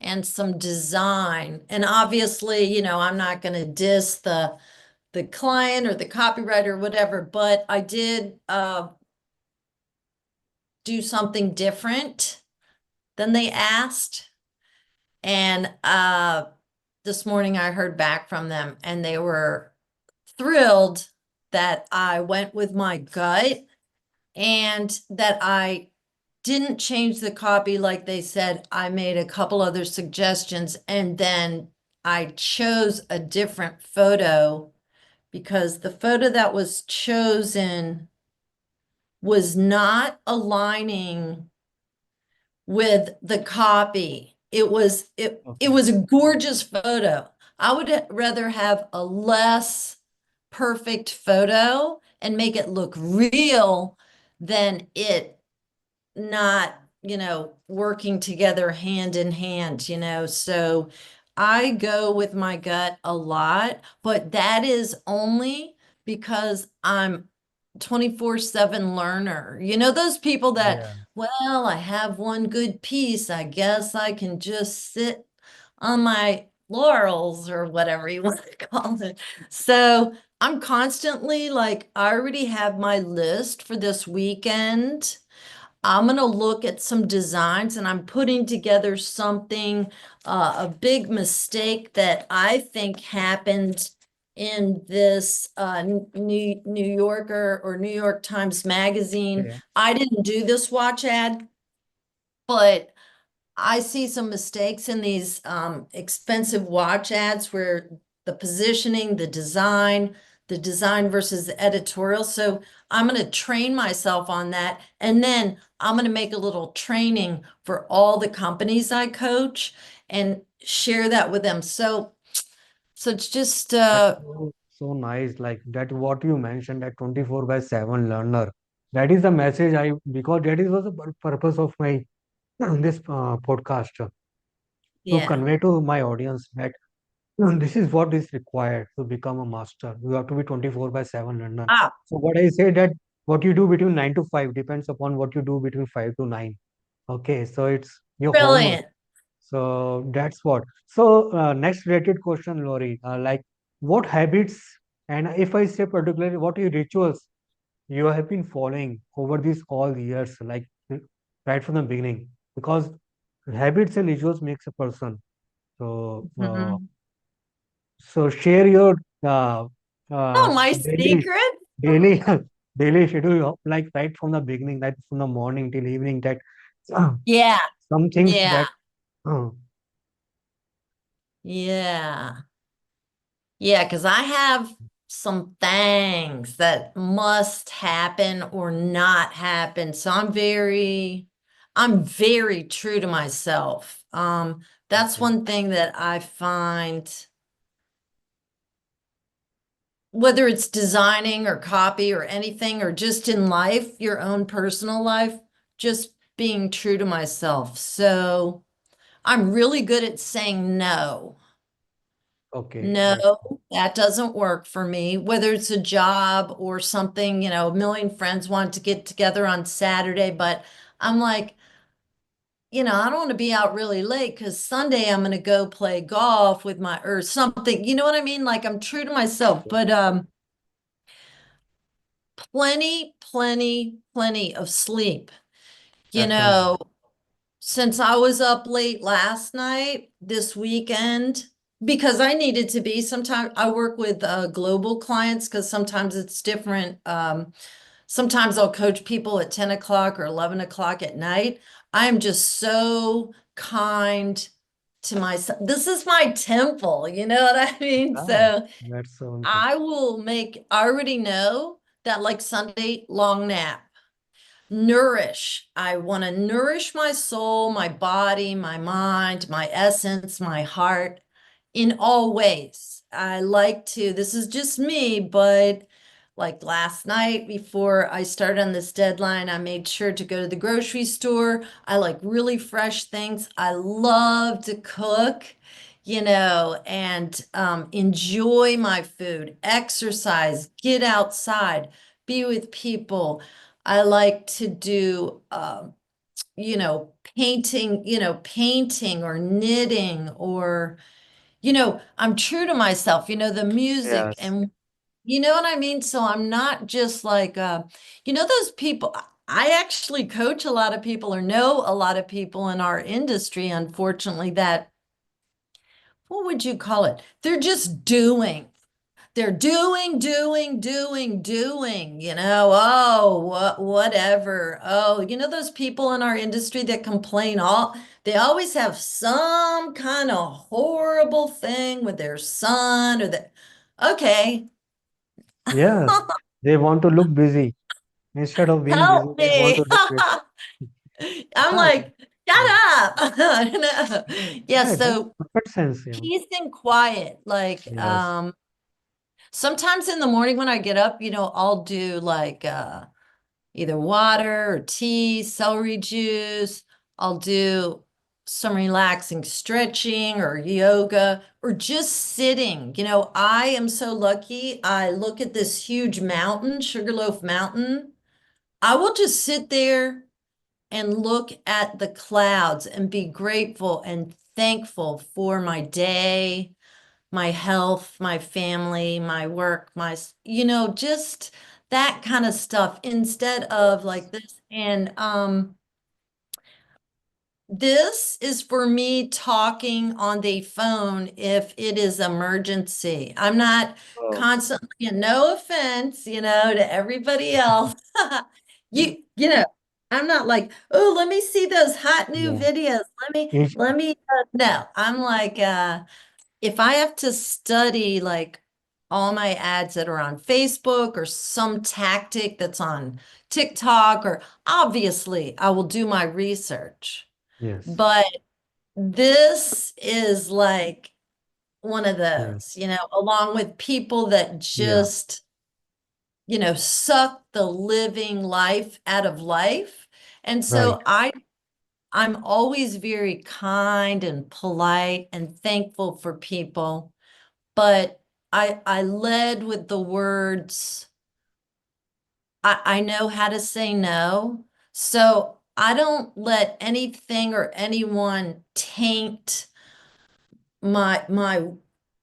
C: and some design. And obviously, I'm not going to diss the client or the copywriter or whatever, but I did do something different than they asked. And this morning I heard back from them and they were thrilled that I went with my gut and that I didn't change the copy like they said. I made a couple other suggestions and then I chose a different photo because the photo that was chosen was not aligning with the copy. It
B: okay,
C: was a gorgeous photo. I would rather have a less perfect photo and make it look real than it not, working together hand in hand, So I go with my gut a lot, but that is only because I'm 24/7 learner. Those people that,
B: yeah,
C: well, I have one good piece. I guess I can just sit on my laurels or whatever you want to call it. So I'm constantly like, I already have my list for this weekend. I'm going to look at some designs and I'm putting together something, a big mistake that I think happened in this New Yorker or New York Times Magazine.
B: okay,
C: I didn't do this watch ad, but I see some mistakes in these expensive watch ads where the positioning, the design versus the editorial. So I'm going to train myself on that. And then I'm going to make a little training for all the companies I coach and share that with them. So it's just,
B: that's so nice. Like that, what you mentioned, that 24 by 7 learner. That is the message because that is was the purpose of my this podcast, to
C: yeah.
B: convey to my audience that this is what is required to become a master. You have to be 24 by 7 learner.
C: Ah,
B: So what I say that what you do between 9 to 5 depends upon what you do between 5 to 9. Okay, so it's your homework.
C: brilliant.
B: So that's what. So next related question, Lori, like what habits, and if I say particularly what rituals you have been following over these all years, like right from the beginning, because habits and rituals makes a person. So
C: Mhm.
B: share your uh, uh,
C: Oh, my
B: daily
C: secret?
B: daily daily schedule, like right from the beginning, right from the morning till evening, that uh,
C: Yeah,
B: some things
C: yeah,
B: that uh,
C: yeah. Yeah, because I have some things that must happen or not happen. So I'm very true to myself. That's
B: okay,
C: one thing that I find, whether it's designing or copy or anything, or just in life, your own personal life, just being true to myself. So I'm really good at saying no.
B: okay,
C: No,
B: that's
C: that doesn't work for me. Whether it's a job or something, a million friends want to get together on Saturday, but I'm like, I don't want to be out really late because Sunday I'm going to go play golf with my or something. You know what I mean? Like I'm true to myself, but plenty of sleep. You
B: definitely.
C: know, since I was up late last night, this weekend, because I needed to be, sometimes I work with global clients because sometimes it's different. Sometimes I'll coach people at 10 o'clock or 11 o'clock at night. I'm just so kind to myself. This is my temple, you know what I mean?
B: Ah,
C: So
B: that's so wonderful.
C: I already know that like Sunday, long nap. Nourish. I want to nourish my soul, my body, my mind, my essence, my heart in all ways. I like to, this is just me, but like last night before I started on this deadline, I made sure to go to the grocery store. I like really fresh things. I love to cook, and enjoy my food, exercise, get outside, be with people. I like to do, painting or knitting or, I'm true to myself, the music
B: Yes,
C: and you know what I mean? So I'm not just like, those people, I actually coach a lot of people or know a lot of people in our industry, unfortunately, that, what would you call it? They're just doing. They're doing, oh, whatever. Oh, those people in our industry that complain they always have some kind of horrible thing with their son okay,
B: yes. They want to look busy. Instead of being busy,
C: help
B: they want
C: me.
B: to look busy.
C: I'm
B: Yeah,
C: like,
B: yeah,
C: shut up. No. Yeah,
B: yeah, it makes
C: so
B: perfect sense. Yeah.
C: peace and quiet. Like,
B: Yes,
C: sometimes in the morning when I get up, I'll do like either water or tea, celery juice. I'll do some relaxing stretching or yoga or just sitting. I am so lucky. I look at this huge mountain, Sugarloaf Mountain. I will just sit there and look at the clouds and be grateful and thankful for my day, my health, my family, my work, just that kind of stuff instead of like this. And this is for me talking on the phone if it is emergency. I'm not
B: oh,
C: constantly, and no offense, to everybody else. You know, I'm not like, oh, let me see those hot new
B: yeah.
C: videos.
B: Each,
C: No, I'm like, if I have to study like all my ads that are on Facebook or some tactic that's on TikTok, or obviously I will do my research.
B: yes,
C: But this is like one of
B: yeah,
C: those, along with people that
B: yeah,
C: just, suck the living life out of life. And
B: right.
C: so I'm always very kind and polite and thankful for people, but I led with the words, I know how to say no. So I don't let anything or anyone taint my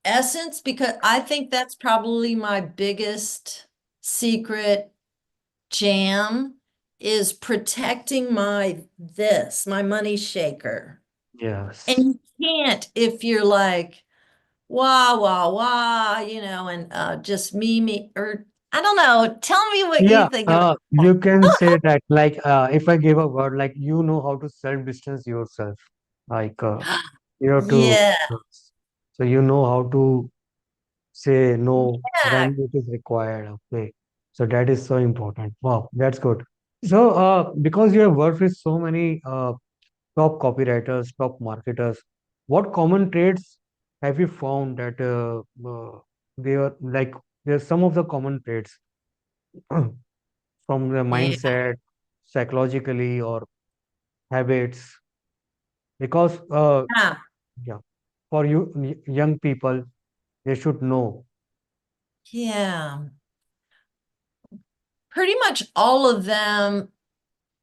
C: essence, because I think that's probably my biggest secret jam is protecting my money shaker. And
B: Yes,
C: you can't if you're like, wah, wah, wah, and just me, or I don't know. Tell me what you
B: Yeah,
C: think about that.
B: you can say that like if I give a word like you know how to self-distance yourself, like you have to,
C: Yeah.
B: uh, so you know how to say no
C: Yeah.
B: when it is required. Okay, so that is so important. Wow, that's good. So because you have worked with so many top copywriters, top marketers, what common traits have you found that they are like there's some of the common traits from the
C: Yeah.
B: mindset, psychologically, or habits? Because yeah, for you young people, they should know.
C: Yeah. Pretty much all of them,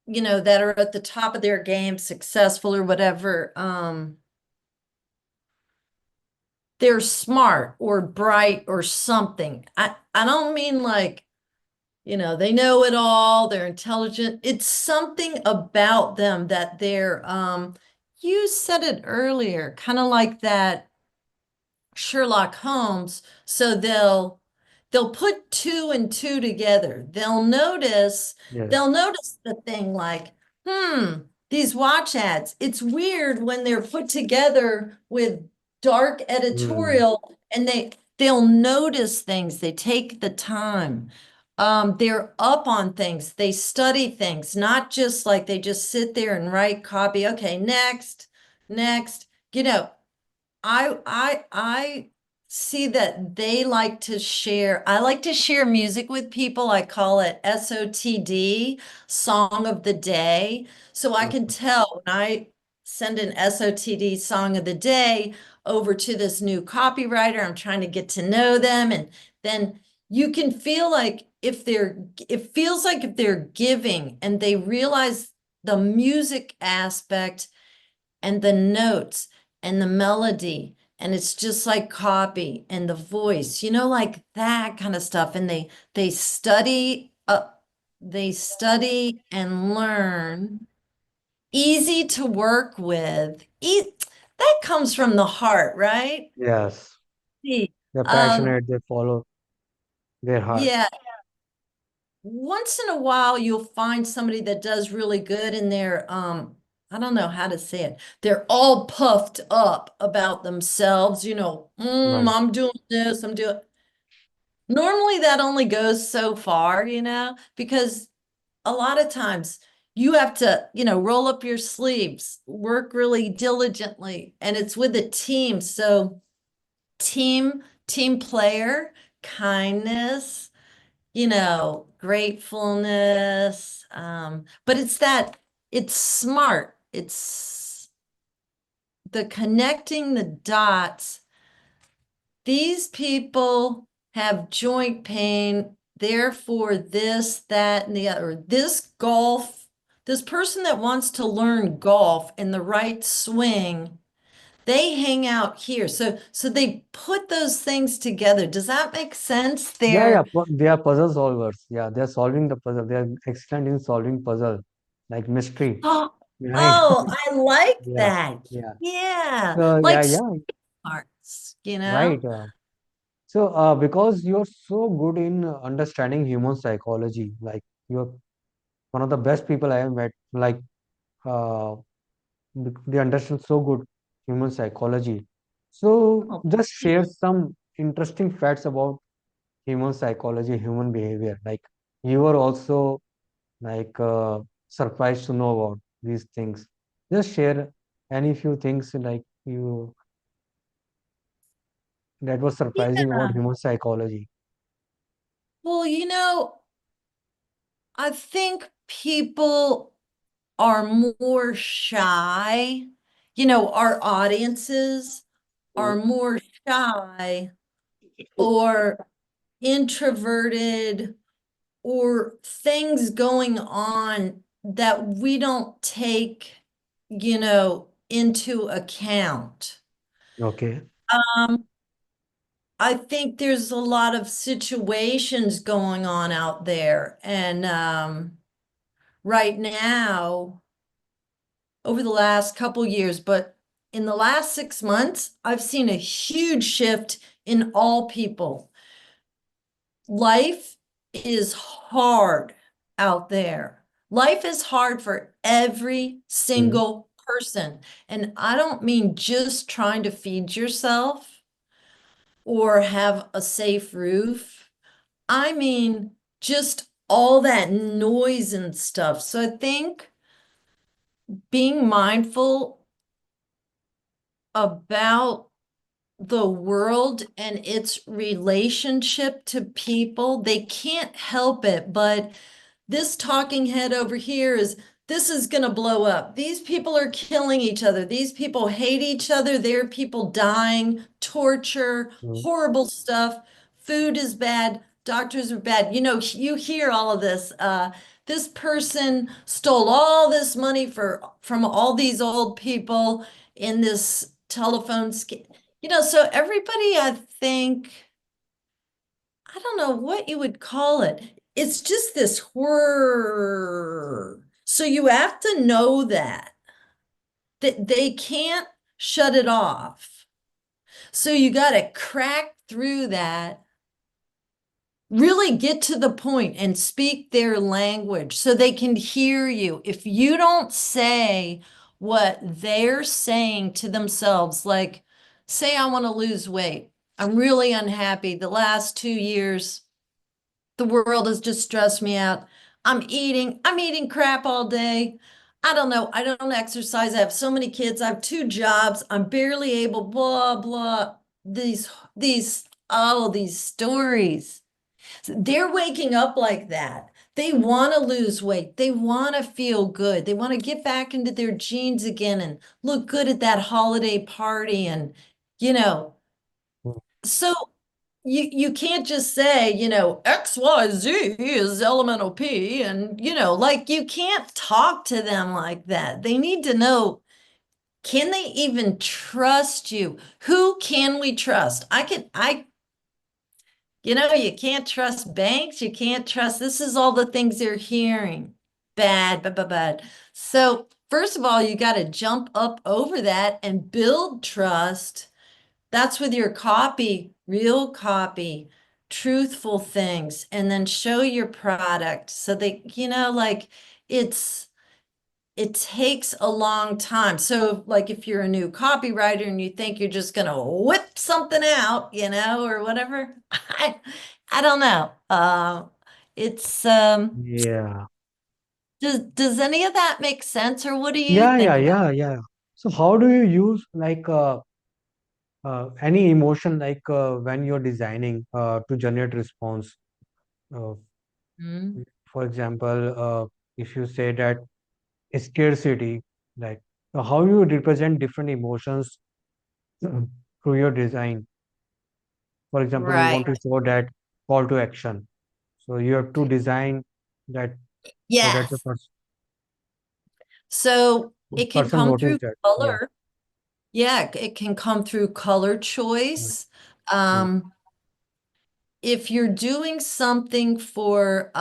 C: that are at the top of their game, successful or whatever, they're smart or bright or something. I don't mean like, they know it all, they're intelligent. It's something about them that you said it earlier, kind of like that Sherlock Holmes, so they'll put two and two together.
B: Yes.
C: They'll notice the thing like, these watch ads. It's weird when they're put together with dark
B: Mm,
C: editorial and they'll notice things. They take the time. They're up on things. They study things, not just like they just sit there and write copy. Okay, next, next. You know, I see that they like to share. I like to share music with people. I call it SOTD, Song of the Day. So I can
B: okay.
C: tell when I send an SOTD Song of the Day over to this new copywriter, I'm trying to get to know them. And then you can feel like it feels like if they're giving and they realize the music aspect and the notes and the melody and it's just like copy and the voice, like that kind of stuff. And they study and learn, easy to work with. That comes from the heart, right?
B: Yes.
C: See,
B: They're
C: Um,
B: passionate, they follow their heart.
C: yeah, once in a while you'll find somebody that does really good and I don't know how to say it. They're all puffed up about themselves,
B: Right.
C: I'm doing this, I'm doing. Normally that only goes so far, because a lot of times you have to, roll up your sleeves, work really diligently, and it's with a team. So team player, kindness, gratefulness. But it's smart. It's the connecting the dots. These people have joint pain, therefore this, that, and the other. This person that wants to learn golf in the right swing, they hang out here. So they put those things together. Does that make sense?
B: Yeah, yeah, they are puzzle solvers. Yeah, they are solving the puzzle. They are excellent in solving puzzle, like mystery.
C: Oh,
B: Right?
C: oh, I like
B: Yeah,
C: that.
B: yeah.
C: Yeah,
B: So yeah,
C: like
B: yeah,
C: smarts.
B: right. So because you're so good in understanding human psychology, like you're one of the best people I have met. Like uh, they understand so good human psychology. So
C: Oh,
B: just share some interesting facts about human psychology, human behavior. Like you were also like surprised to know about these things. Just share any few things like you that was surprising about
C: yeah.
B: human psychology.
C: Well, I think people are more shy. Our audiences are more shy or introverted or things going on that we don't take, into account.
B: Okay.
C: Um, I think there's a lot of situations going on out there. And right now, over the last couple years, but in the last 6 months, I've seen a huge shift in all people. Life is hard out there. Life is hard for every
B: Mhm.
C: single person. And I don't mean just trying to feed yourself or have a safe roof. I mean just all that noise and stuff. So I think being mindful about the world and its relationship to people, they can't help it, but this talking head over here is, this is going to blow up. These people are killing each other. These people hate each other. There are people dying, torture,
B: Mhm.
C: horrible stuff. Food is bad. Doctors are bad. You know, you hear all of this. This person stole all this money from all these old people in this telephone scam. You know, so everybody, I think, I don't know what you would call it. It's just this whir. So you have to know that they can't shut it off. So you got to crack through that, really get to the point and speak their language so they can hear you. If you don't say what they're saying to themselves, like, say, I want to lose weight. I'm really unhappy. The last 2 years, the world has just stressed me out. I'm eating crap all day. I don't know. I don't exercise. I have so many kids. I have 2 jobs. I'm barely able, blah, blah. These stories. They're waking up like that. They want to lose weight. They want to feel good. They want to get back into their jeans again and look good at that holiday party. And, you know, so you can't just say, XYZ is elemental P, and like, you can't talk to them like that. They need to know, can they even trust you? Who can we trust? You can't trust banks, you can't trust, this is all the things they're hearing. Bad, bad, bad, bad. So first of all, you got to jump up over that and build trust. That's with your copy, real copy, truthful things, and then show your product so they, like, it's it takes a long time. So like if you're a new copywriter and you think you're just going to whip something out, or whatever, I don't know. It's
B: Yeah.
C: does any of that make sense, or what do you
B: Yeah, yeah,
C: think about?
B: yeah, yeah. So how do you use like any emotion like when you're designing to generate response? Uh,
C: Hmm?
B: for example, if you say that scarcity, like how you represent different emotions through your design. For example, you
C: Right.
B: want to show that call to action. So you have to design that so that the
C: Yes. So it can
B: person
C: come
B: notice
C: through
B: that. Yeah.
C: color. Yeah, it can come through color choice.
B: Mm,
C: Um, if you're doing something for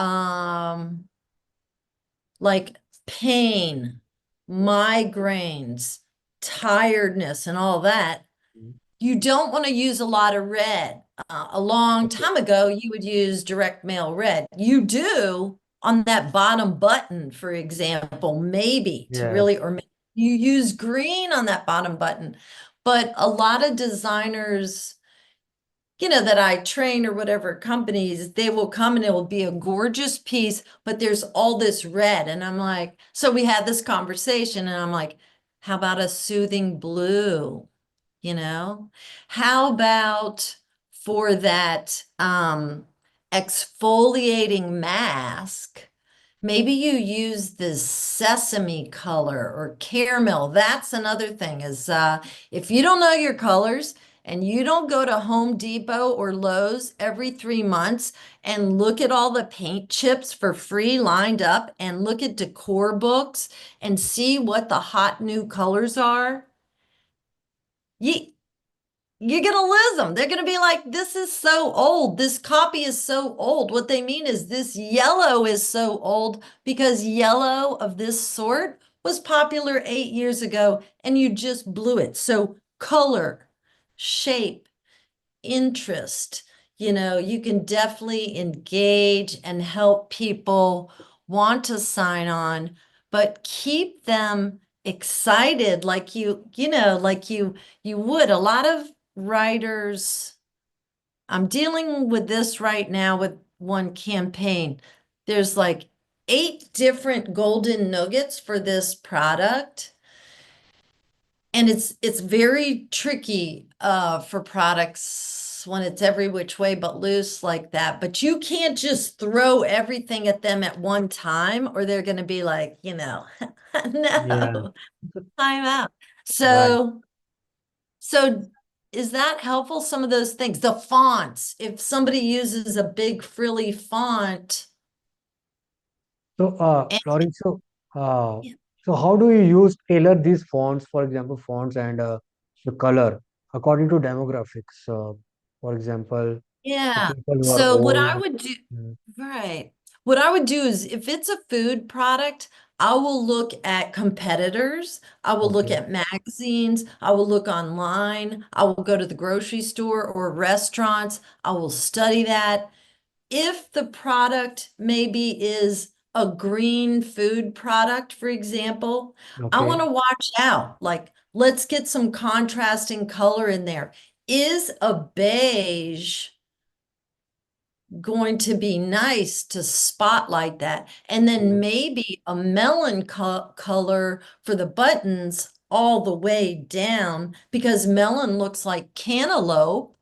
C: like pain, migraines, tiredness, and all that,
B: mm.
C: you don't want to use a lot of red. A long
B: Okay.
C: time ago, you would use direct mail red. You do on that bottom button, for example, maybe to
B: Yes.
C: really, or you use green on that bottom button. But a lot of designers, that I train or whatever companies, they will come and it will be a gorgeous piece, but there's all this red. And I'm like, so we had this conversation and I'm like, how about a soothing blue? You know, how about for that exfoliating mask? Maybe you use this sesame color or caramel. That's another thing is if you don't know your colors and you don't go to Home Depot or Lowe's every 3 months and look at all the paint chips for free lined up and look at decor books and see what the hot new colors are, you, you're going to lose them. They're going to be like, this is so old. This copy is so old. What they mean is this yellow is so old because yellow of this sort was popular 8 years ago and you just blew it. So color, shape, interest, you can definitely engage and help people want to sign on, but keep them excited like you would. A lot of writers, I'm dealing with this right now with one campaign. There's like 8 different golden nuggets for this product. And it's very tricky for products when it's every which way but loose like that. But you can't just throw everything at them at one time, or they're going to be like,
B: Yeah.
C: no, time out.
B: Right.
C: So is that helpful? Some of those things, the fonts, if somebody uses a big frilly font,
B: So,
C: and
B: Laurie, so how do you use tailor these fonts, for example, fonts and the color according to demographics? For example, the
C: yeah.
B: people who are
C: So what
B: old.
C: I would do,
B: Mm,
C: right. What I would do is if it's a food product, I will look at competitors. I will look
B: okay.
C: at magazines. I will look online. I will go to the grocery store or restaurants. I will study that. If the product maybe is a green food product, for example, I want
B: Okay.
C: to watch out. Like, let's get some contrasting color in there. Is a beige going to be nice to spotlight that? And then
B: Mm,
C: maybe a melon color for the buttons all the way down, because melon looks like cantaloupe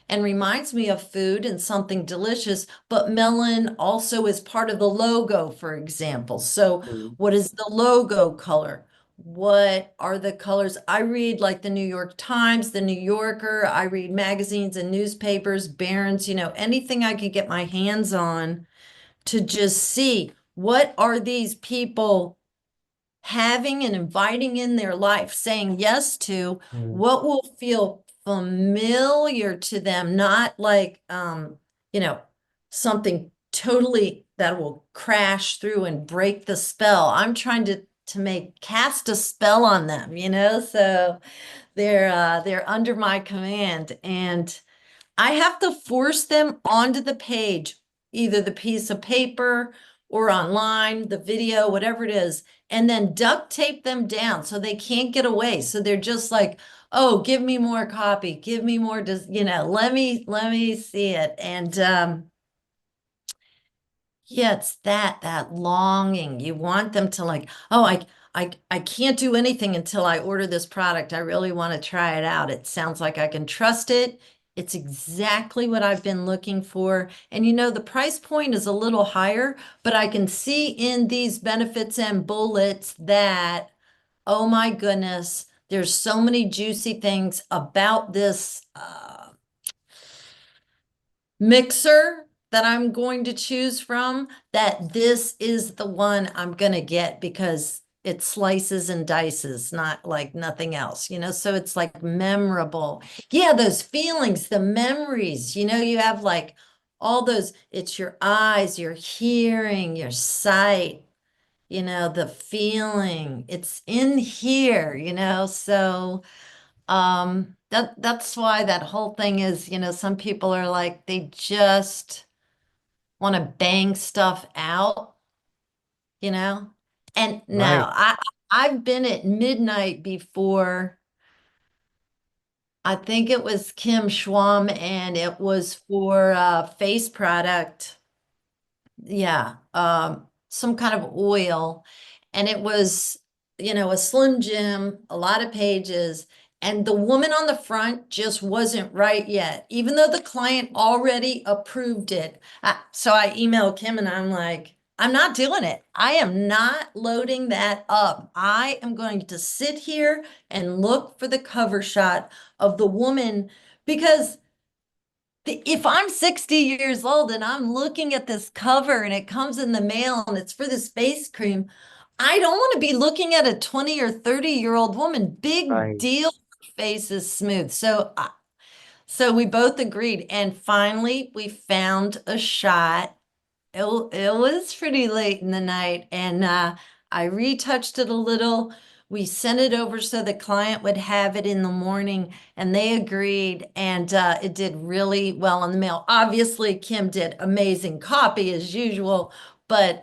C: and reminds me of food and something delicious, but melon also is part of the logo, for example. So,
B: mm,
C: what is the logo color? What are the colors? I read like the New York Times, the New Yorker. I read magazines and newspapers, Barron's, anything I could get my hands on to just see what are these people having and inviting in their life, saying yes to,
B: mm,
C: what will feel familiar to them, not like you know, something totally that will crash through and break the spell. I'm trying to make cast a spell on them, so they're under my command, and I have to force them onto the page, either the piece of paper or online, the video, whatever it is, and then duct tape them down so they can't get away. So they're just like, oh, give me more copy, give me more, let me see it. And yeah, it's that longing. You want them to like, oh, I can't do anything until I order this product. I really want to try it out. It sounds like I can trust it. It's exactly what I've been looking for. And the price point is a little higher, but I can see in these benefits and bullets that, oh my goodness, there's so many juicy things about this mixer that I'm going to choose from, that this is the one I'm going to get because it slices and dices, not like nothing else, so it's like memorable. Yeah, those feelings, the memories, you have like all those, it's your eyes, your hearing, your sight, the feeling, it's in here, so that's why that whole thing is, some people are like, they just want to bang stuff out, you know? And no,
B: right.
C: I've been at midnight before. I think it was Kim Schwam, and it was for a face product. Yeah, some kind of oil. And it was, a Slim Jim, a lot of pages. And the woman on the front just wasn't right yet, even though the client already approved it. So I emailed Kim and I'm like, I'm not doing it. I am not loading that up. I am going to sit here and look for the cover shot of the woman, because if I'm 60 years old and I'm looking at this cover and it comes in the mail and it's for this face cream, I don't want to be looking at a 20 or 30-year-old woman. Big
B: Right.
C: deal. Face is smooth. So we both agreed. And finally, we found a shot. It was pretty late in the night, and I retouched it a little, We sent it over so the client would have it in the morning, and they agreed, and it did really well in the mail. Obviously, Kim did amazing copy as usual, but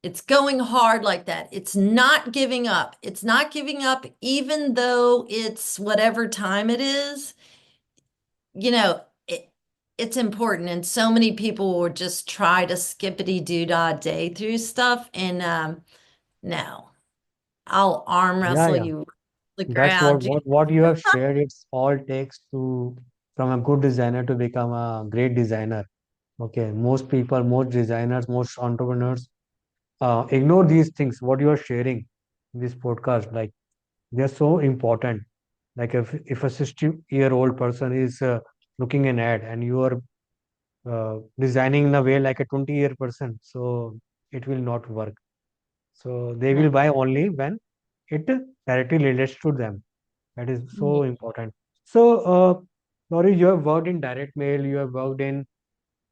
C: it's going hard like that. It's not giving up. It's not giving up, even though it's whatever time it is. You know, it's important. And so many people will just try to skippity doo dah day through stuff. And no, I'll arm
B: Yeah,
C: wrestle
B: yeah.
C: you the
B: That's what
C: ground.
B: what you have shared. It's all takes to from a good designer to become a great designer. Okay, most people, most designers, most entrepreneurs ignore these things. What you are sharing in this podcast, like they're so important. Like if a 60-year-old person is looking an ad and you are designing in a way like a 20-year person, so it will not work. So they
C: No.
B: will buy only when it directly relates to them. That is
C: Yeah.
B: so important. So, Laurie, you have worked in direct mail, you have worked in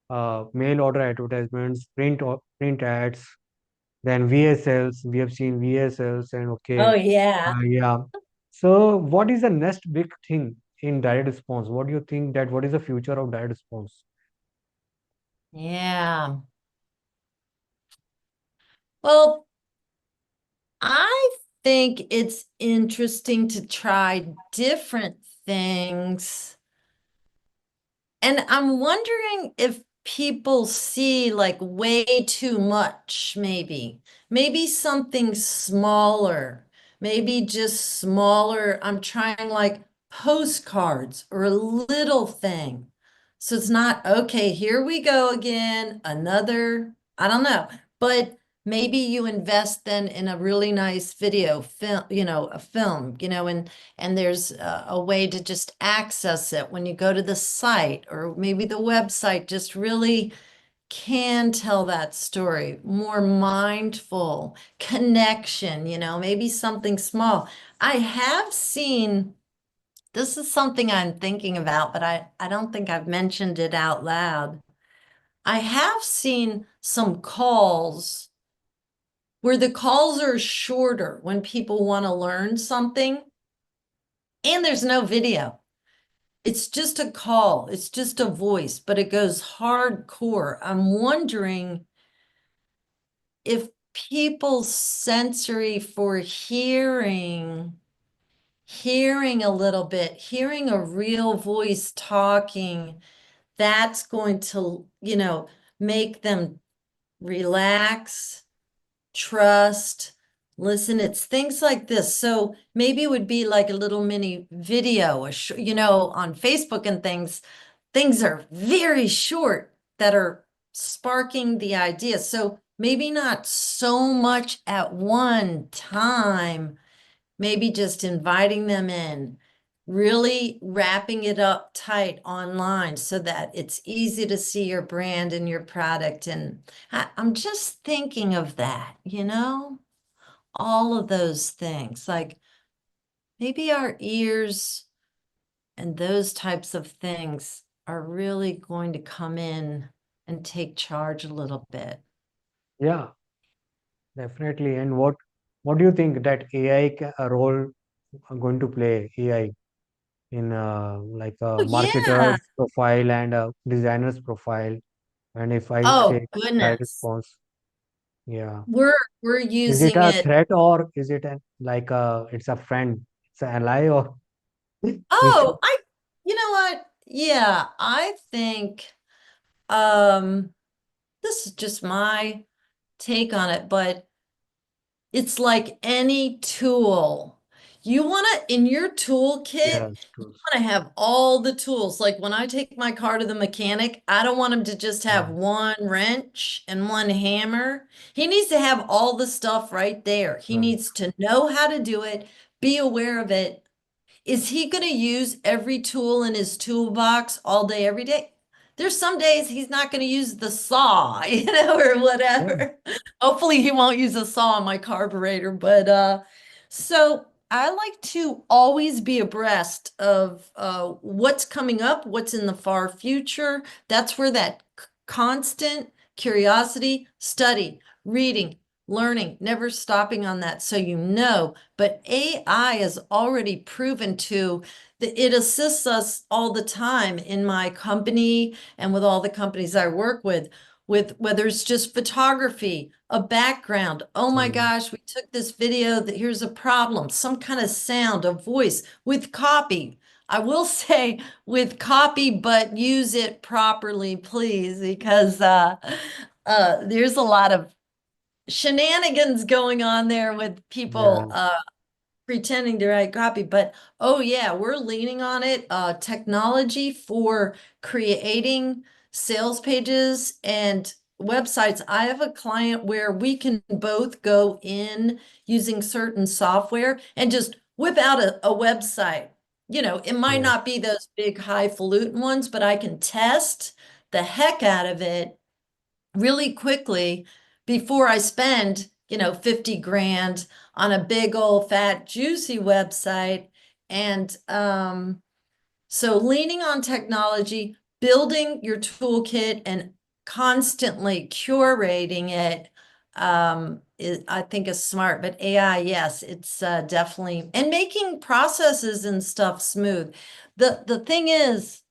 B: mail order advertisements, print ads, then VSLs. We have seen VSLs, and
C: Oh,
B: okay,
C: yeah.
B: yeah. So, what is the next big thing in direct response? What do you think that what is the future of direct response?
C: Yeah. Well, I think it's interesting to try different things. And I'm wondering if people see like way too much, maybe something smaller, maybe just smaller. I'm trying like postcards or a little thing. So it's not, okay, here we go again, another, I don't know, but maybe you invest then in a really nice video film, a film, and there's a way to just access it when you go to the site, or maybe the website just really can tell that story. More mindful connection, maybe something small. I have seen, this is something I'm thinking about, but I don't think I've mentioned it out loud. I have seen some calls where the calls are shorter when people want to learn something and there's no video. It's just a call, it's just a voice, but it goes hardcore. I'm wondering if people's sensory for hearing a little bit, hearing a real voice talking, that's going to, make them relax, trust, listen. It's things like this. So maybe it would be like a little mini video, on Facebook and things are very short that are sparking the idea. So maybe not so much at one time, maybe just inviting them in, really wrapping it up tight online so that it's easy to see your brand and your product. And I'm just thinking of that, all of those things. Like maybe our ears and those types of things are really going to come in and take charge a little bit.
B: Yeah, definitely. And what do you think that AI a role going to play AI in like a
C: Oh, yeah.
B: marketer's profile and a designer's profile? And if I
C: Oh,
B: take direct
C: goodness.
B: response, yeah.
C: We're
B: Is it
C: using
B: a
C: it.
B: threat or is it like it's a friend, it's an ally or we should,
C: Oh, you know what? Yeah, I think um this is just my take on it, but it's like any tool. You want to, in your toolkit,
B: yeah, true.
C: want to have all the tools. Like when I take my car to the mechanic, I don't want him to just have
B: Yeah,
C: one wrench and one hammer. He needs to have all the stuff right there. He
B: right.
C: needs to know how to do it, be aware of it. Is he going to use every tool in his toolbox all day, every day? There's some days he's not going to use the saw, or
B: Yeah,
C: whatever. Hopefully he won't use a saw on my carburetor, but so I like to always be abreast of what's coming up, what's in the far future. That's where that constant curiosity, study, reading, learning, never stopping on that. So but AI is already proven to that it assists us all the time in my company and with all the companies I work with whether it's just photography, a background. Oh my
B: Mm.
C: gosh, we took this video that here's a problem, some kind of sound, a voice with copy. I will say with copy, but use it properly, please, because there's a lot of shenanigans going on there with
B: Yeah,
C: people pretending to write copy. But oh yeah, we're leaning on it. Technology for creating sales pages and websites. I have a client where we can both go in using certain software and just whip out a website. It might
B: yeah,
C: not be those big highfalutin ones, but I can test the heck out of it really quickly before I spend, 50 grand on a big old fat juicy website. And so leaning on technology, building your toolkit and constantly curating it I think is smart. But AI, yes, it's definitely, and making processes and stuff smooth. The thing is,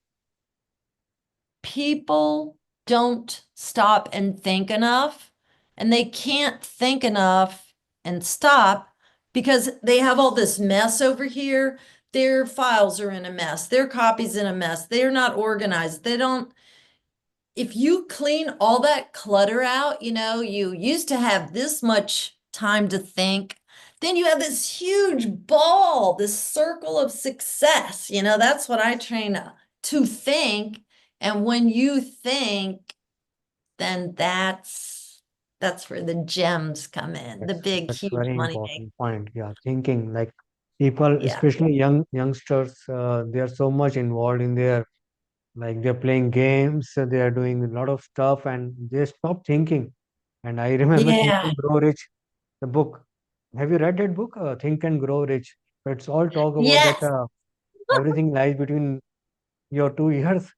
C: people don't stop and think enough, and they can't think enough and stop because they have all this mess over here. Their files are in a mess, their copies in a mess, they're not organized. They don't, if you clean all that clutter out, you used to have this much time to think. Then you have this huge ball, this circle of success. That's what I train to think. And when you think, then that's where the gems come in, the big,
B: that's
C: huge
B: very
C: money maker.
B: important point. Yeah, thinking like people,
C: Yeah.
B: especially youngsters, they are so much involved in their like they're playing games, they are doing a lot of stuff, and they stop thinking. And I remember Think
C: Yeah.
B: and Grow Rich, the book. Have you read that book, Think and Grow Rich? It's all talk about that
C: Yes.
B: everything lies between your 2 ears.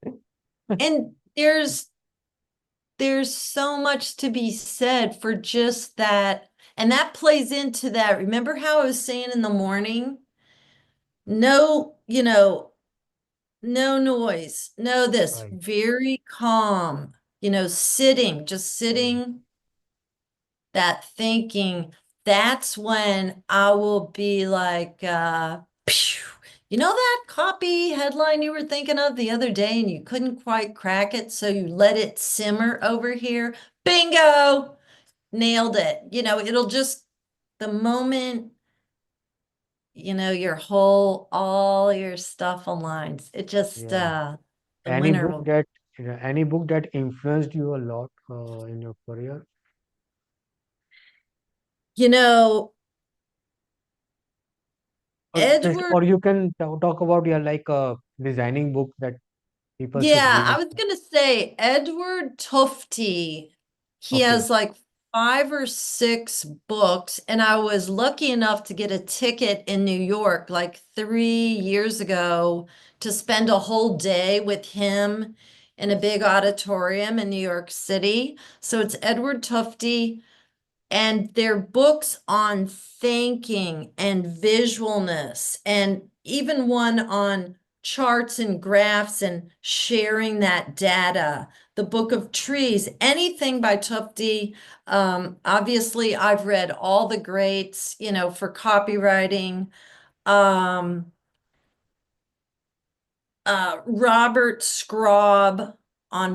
C: And there's so much to be said for just that. And that plays into that. Remember how I was saying in the morning? No, no noise, no this,
B: Right.
C: very calm, just
B: Mm.
C: sitting, that thinking. That's when I will be like, phew, that copy headline you were thinking of the other day and you couldn't quite crack it, so you let it simmer over here. Bingo! Nailed it. It'll just, the moment, all your stuff aligns, it just,
B: Yeah.
C: the
B: Any
C: winner
B: book
C: will,
B: that any book that influenced you a lot in your career?
C: you know,
B: Or
C: Edward.
B: you can talk about your like designing book that people should
C: Yeah, I
B: read.
C: was gonna say Edward Tufte. He
B: Okay.
C: has like 5 or 6 books, and I was lucky enough to get a ticket in New York like 3 years ago to spend a whole day with him in a big auditorium in New York City. So it's Edward Tufte, and they're books on thinking and visualness, and even one on charts and graphs and sharing that data. The Book of Trees, anything by Tufte. Obviously, I've read all the greats, for copywriting. Um, Robert Scrobb on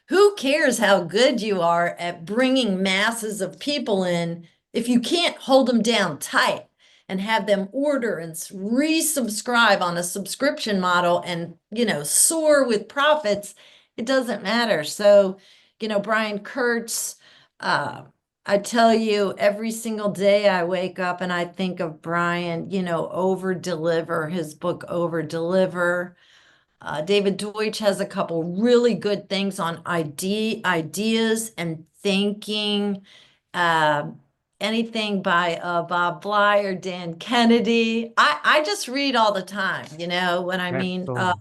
C: who cares how good you are at bringing masses of people in if you can't hold them down tight and have them order and resubscribe on a subscription model and, soar with profits, it doesn't matter. So, Brian Kurtz, uh, I tell you, every single day I wake up and I think of Brian, over deliver, his book Over Deliver. David Deutsch has a couple really good things on ideas and thinking. Uh, Anything by Bob Bly or Dan Kennedy. I just read all the time, when I
B: That's
C: mean,
B: so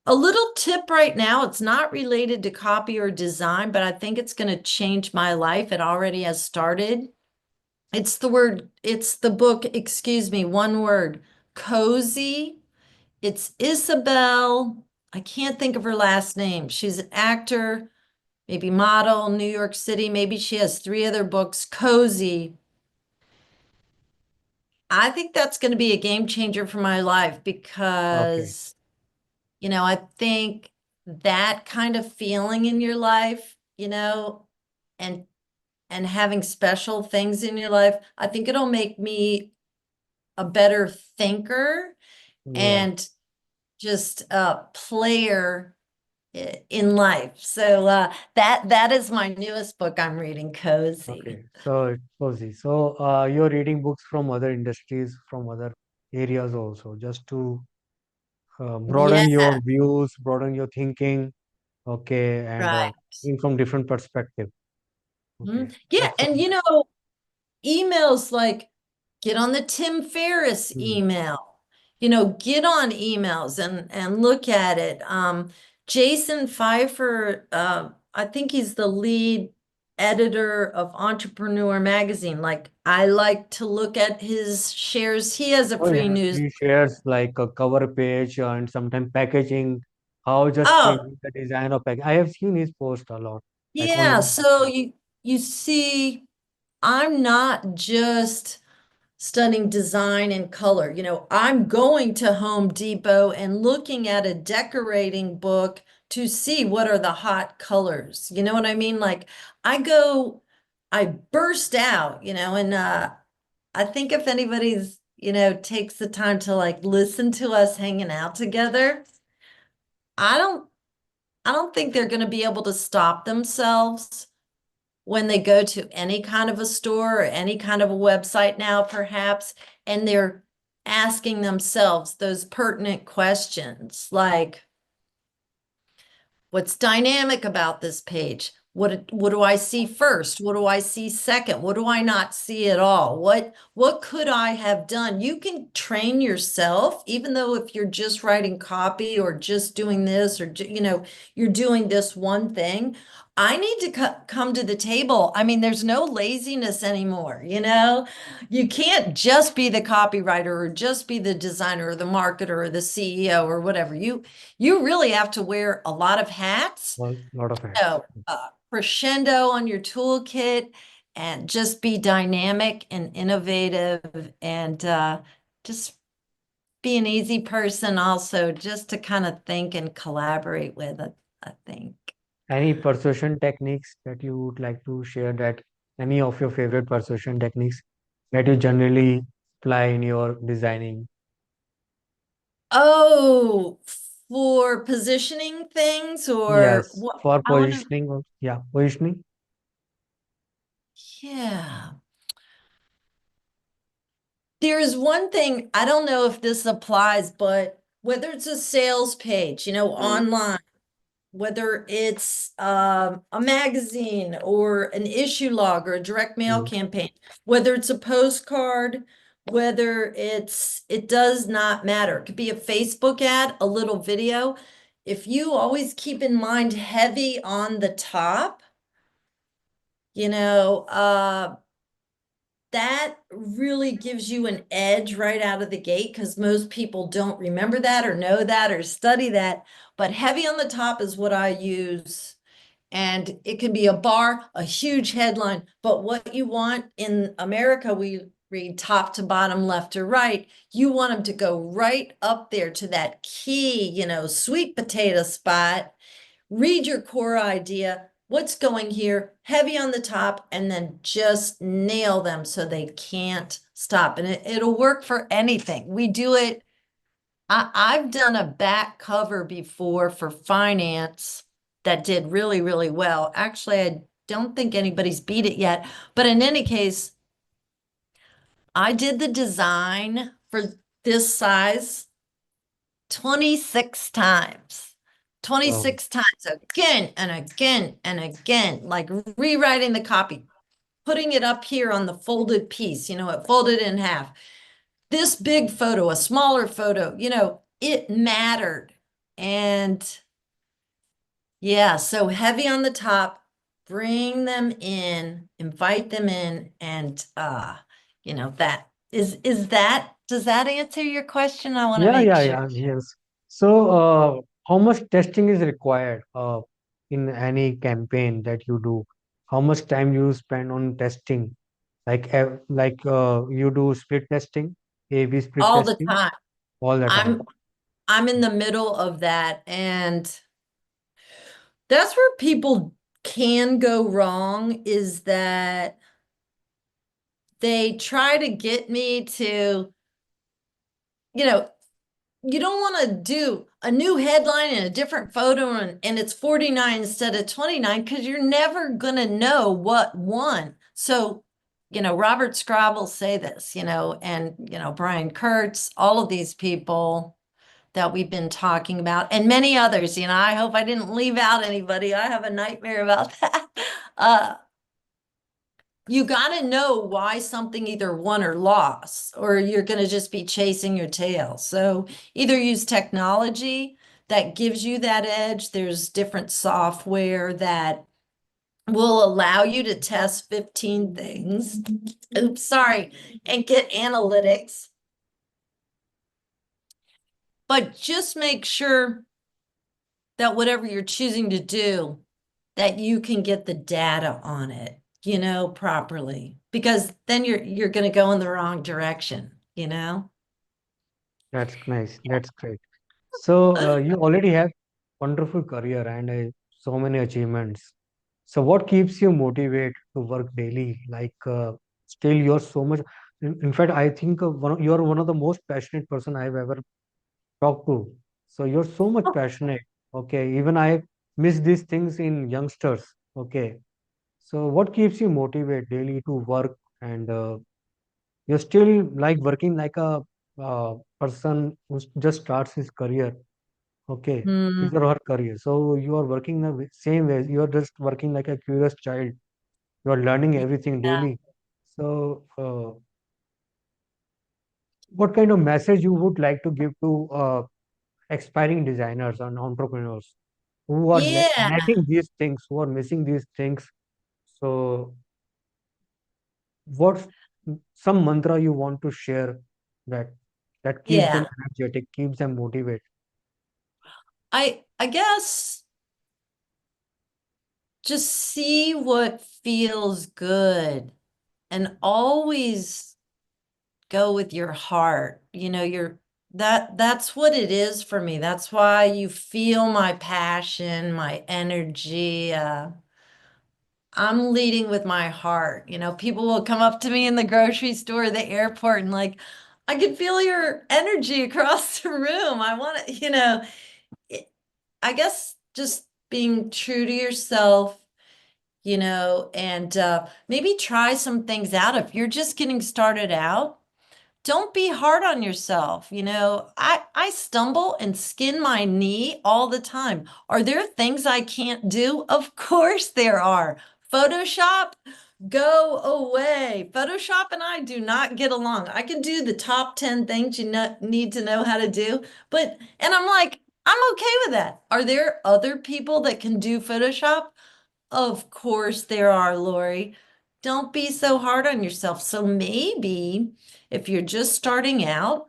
C: A little tip right now, it's not related to copy or design, but I think it's going to change my life. It already has started. It's the book, excuse me, one word, Cozy. It's Isabel. I can't think of her last name. She's an actor, maybe model, New York City. Maybe she has three other books. Cozy. I think that's going to be a game changer for my life
B: Okay.
C: because, I think that kind of feeling in your life, and and having special things in your life, I think it'll make me a better thinker
B: Yeah.
C: and just a player in life. So that is my newest book I'm reading, Cozy.
B: Okay. So it's cozy. So you're reading books from other industries, from other areas also, just to
C: Yeah,
B: broaden your views, broaden your thinking. Okay, and
C: right.
B: think from different perspective. Okay,
C: Yeah,
B: that's
C: and emails like get on the Tim Ferriss
B: mm.
C: email, get on emails and look at it. Jason Pfeiffer, I think he's the lead editor of Entrepreneur Magazine. Like I like to look at his shares. He has a
B: Oh
C: free
B: yeah,
C: news.
B: he shares like a cover page and sometimes packaging, how just
C: Oh,
B: changing the design of package. I have seen his post a lot, like on
C: yeah. So
B: Instagram.
C: you see, I'm not just studying design and color. I'm going to Home Depot and looking at a decorating book to see what are the hot colors. You know what I mean? Like I burst out, and I think if anybody's, takes the time to like listen to us hanging out together, I don't I don't think they're going to be able to stop themselves when they go to any kind of a store or any kind of a website now, perhaps, and they're asking themselves those pertinent questions like, what's dynamic about this page? What do I see first? What do I see second? What do I not see at all? What could I have done? You can train yourself, even though if you're just writing copy or just doing this or you're doing this one thing. I need to come to the table. I mean, there's no laziness anymore, You can't just be the copywriter or just be the designer or the marketer or the CEO or whatever. You really have to wear a lot of hats.
B: A lot of hats.
C: So, crescendo on your toolkit and just be dynamic and innovative and just be an easy person also just to kind of think and collaborate with, I think.
B: Any persuasion techniques that you would like to share, that any of your favorite persuasion techniques that you generally apply in your designing?
C: Oh, for positioning things or
B: Yes,
C: what?
B: for
C: I want to,
B: positioning. Yeah, positioning.
C: yeah. There is one thing, I don't know if this applies, but whether it's a sales page, online, whether it's a magazine or an issue log or a direct mail
B: Mm.
C: campaign, whether it's a postcard, it does not matter. It could be a Facebook ad, a little video. If you always keep in mind heavy on the top, you know, uh, that really gives you an edge right out of the gate because most people don't remember that or know that or study that. But heavy on the top is what I use. And it can be a bar, a huge headline. But what you want in America, we read top to bottom, left to right. You want them to go right up there to that key, sweet potato spot. Read your core idea, what's going here, heavy on the top, and then just nail them so they can't stop. And it'll work for anything. We do it. I've done a back cover before for finance that did really, really well. Actually, I don't think anybody's beat it yet. But in any case, I did the design for this size 26 times.
B: Oh,
C: 26 times again and again and again, like rewriting the copy, putting it up here on the folded piece, it folded in half. This big photo, a smaller photo, it mattered. And yeah, so heavy on the top, bring them in, invite them in, and that does that answer your question? I want to
B: Yeah,
C: make
B: yeah,
C: sure.
B: yeah, yes. So, how much testing is required in any campaign that you do? How much time you spend on testing? You do split testing, A/B split
C: All the
B: testing
C: time.
B: all the time.
C: I'm in the middle of that, and that's where people can go wrong, is that they try to get me to, you know, you don't want to do a new headline and a different photo and it's 49 instead of 29 because you're never going to know what won. So, Robert Scrabble will say this, and, Brian Kurtz, all of these people that we've been talking about, and many others, I hope I didn't leave out anybody. I have a nightmare about that. Uh, you got to know why something either won or lost, or you're going to just be chasing your tail. So either use technology that gives you that edge. There's different software that will allow you to test 15 things. Oops, sorry, and get analytics. But just make sure that whatever you're choosing to do, that you can get the data on it, properly, because then you're going to go in the wrong direction.
B: That's nice. That's great. So, you already have wonderful career and so many achievements. So, what keeps you motivated to work daily? Still, you're so much. In fact, I think you're one of the most passionate person I've ever talked to. So, you're so much passionate. Okay, even I miss these things in youngsters. Okay, so what keeps you motivated daily to work and you're still like working like a person who just starts his career. Okay,
C: Hmm,
B: his or her career. So you are working the same way. You are just working like a curious child. You are learning everything
C: yeah,
B: daily. So, what kind of message you would like to give to aspiring designers and entrepreneurs who are
C: yeah,
B: lacking these things, who are missing these things? So, what's some mantra you want to share that keeps them
C: yeah.
B: energetic, keeps them motivated?
C: I guess just see what feels good and always go with your heart. That's what it is for me. That's why you feel my passion, my energy. I'm leading with my heart. People will come up to me in the grocery store, the airport, and like, I can feel your energy across the room. I want to, it, I guess just being true to yourself, and maybe try some things out. If you're just getting started out, don't be hard on yourself. I stumble and skin my knee all the time. Are there things I can't do? Of course there are. Photoshop, go away. Photoshop and I do not get along. I can do the top 10 things you need to know how to do, and I'm like, I'm okay with that. Are there other people that can do Photoshop? Of course there are, Lori. Don't be so hard on yourself. So maybe if you're just starting out,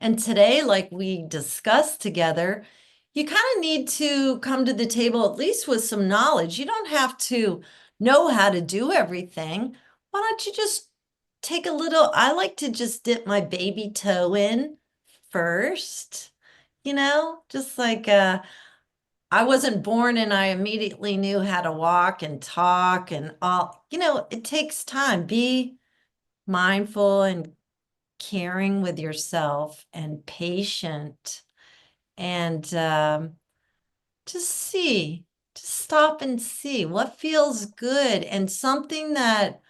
C: and today, like we discussed together, you kind of need to come to the table at least with some knowledge. You don't have to know how to do everything. Why don't you just take a little? I like to just dip my baby toe in first, just like I wasn't born and I immediately knew how to walk and talk and all. It takes time. Be mindful and caring with yourself and patient, and just stop and see what feels good and something that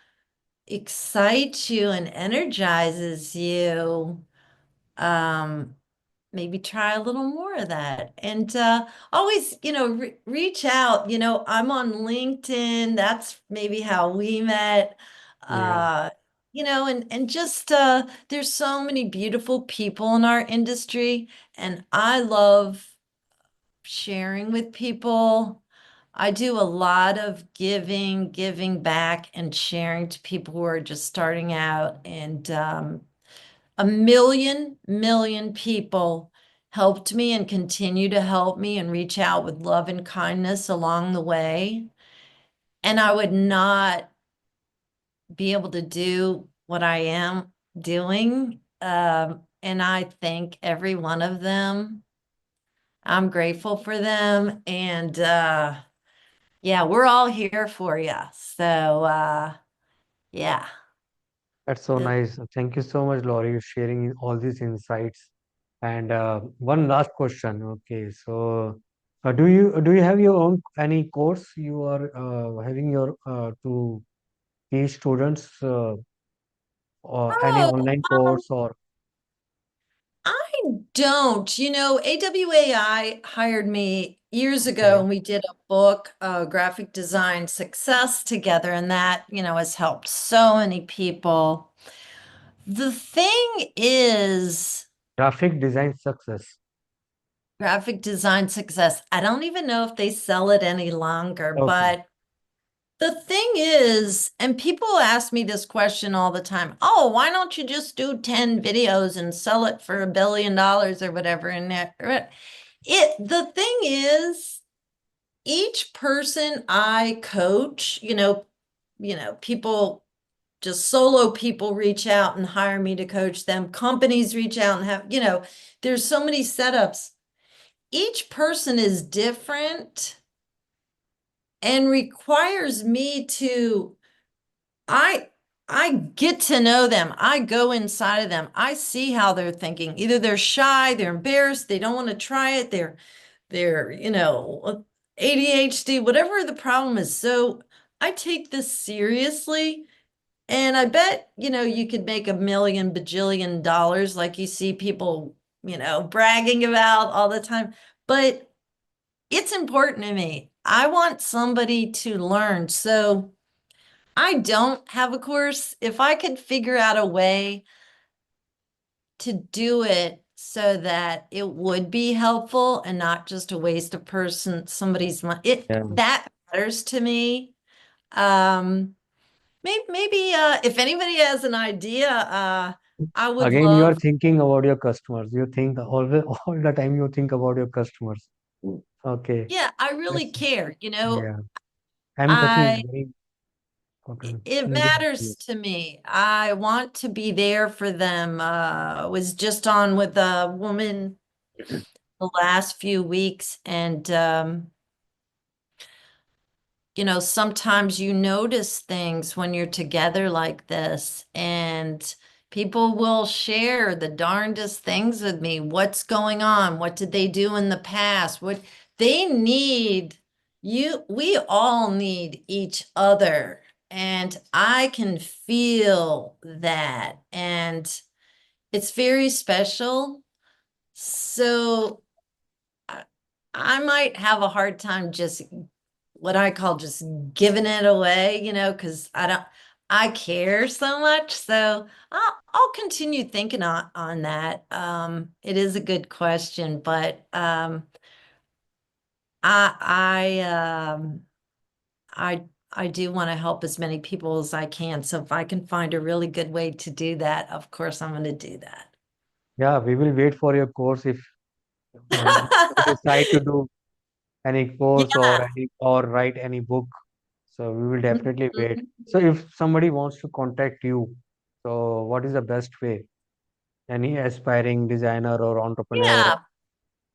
C: excites you and energizes you. Um, Maybe try a little more of that. And always, reach out. I'm on LinkedIn. That's maybe how we met.
B: Yeah,
C: Uh, and just there's so many beautiful people in our industry, and I love sharing with people. I do a lot of giving back and sharing to people who are just starting out. And a million people helped me and continue to help me and reach out with love and kindness along the way. And I would not be able to do what I am doing. And I thank every one of them. I'm grateful for them. And yeah, we're all here for you. So yeah.
B: That's so
C: Uh,
B: nice. Thank you so much, Laurie, for sharing all these insights. And one last question. Okay, so do you have your own any course you are having your to teach students or any
C: Oh,
B: online course or
C: I don't. AWAI hired me years ago
B: okay,
C: and we did a book, graphic design success together, and that, has helped so many people. The thing is,
B: graphic design success?
C: graphic design success, I don't even know if they sell it any longer,
B: Okay,
C: but the thing is, and people ask me this question all the time, oh, why don't you just do 10 videos and sell it for $1 billion or whatever? And the thing is, each person I coach, people, just solo people reach out and hire me to coach them. Companies reach out and there's so many setups. Each person is different and requires me to I I get to know them. I go inside of them. I see how they're thinking. Either they're shy, they're embarrassed, they don't want to try it, they're ADHD, whatever the problem is. So I take this seriously. And I bet, you could make a million bajillion dollars like you see people, bragging about all the time. But it's important to me. I want somebody to learn. So I don't have a course. If I could figure out a way to do it so that it would be helpful and not just a waste of somebody's money,
B: yeah.
C: that matters to me. Um, maybe if anybody has an idea, I would
B: Again, you are
C: love.
B: thinking about your customers. You think always all the time you think about your customers. Okay,
C: Yeah, I really
B: that's
C: care.
B: yeah. Empathy is
C: I
B: very important.
C: it
B: Very
C: matters to me. I want to be there for them. I was just on with a woman the last few weeks, and sometimes you notice things when you're together like this, and people will share the darndest things with me. What's going on? What did they do in the past? What they need, we all need each other. And I can feel that. And it's very special. So I, I might have a hard time just what I call just giving it away, because I care so much. So I'll continue thinking on that. It is a good question, but I I I do want to help as many people as I can. So if I can find a really good way to do that, of course I'm going to do that.
B: yeah. We will wait for your course if you decide to do any course
C: Yeah.
B: or write any book. So we will definitely wait.
C: Mhm.
B: So if somebody wants to contact you, so what is the best way? Any aspiring designer or entrepreneur,
C: Yeah.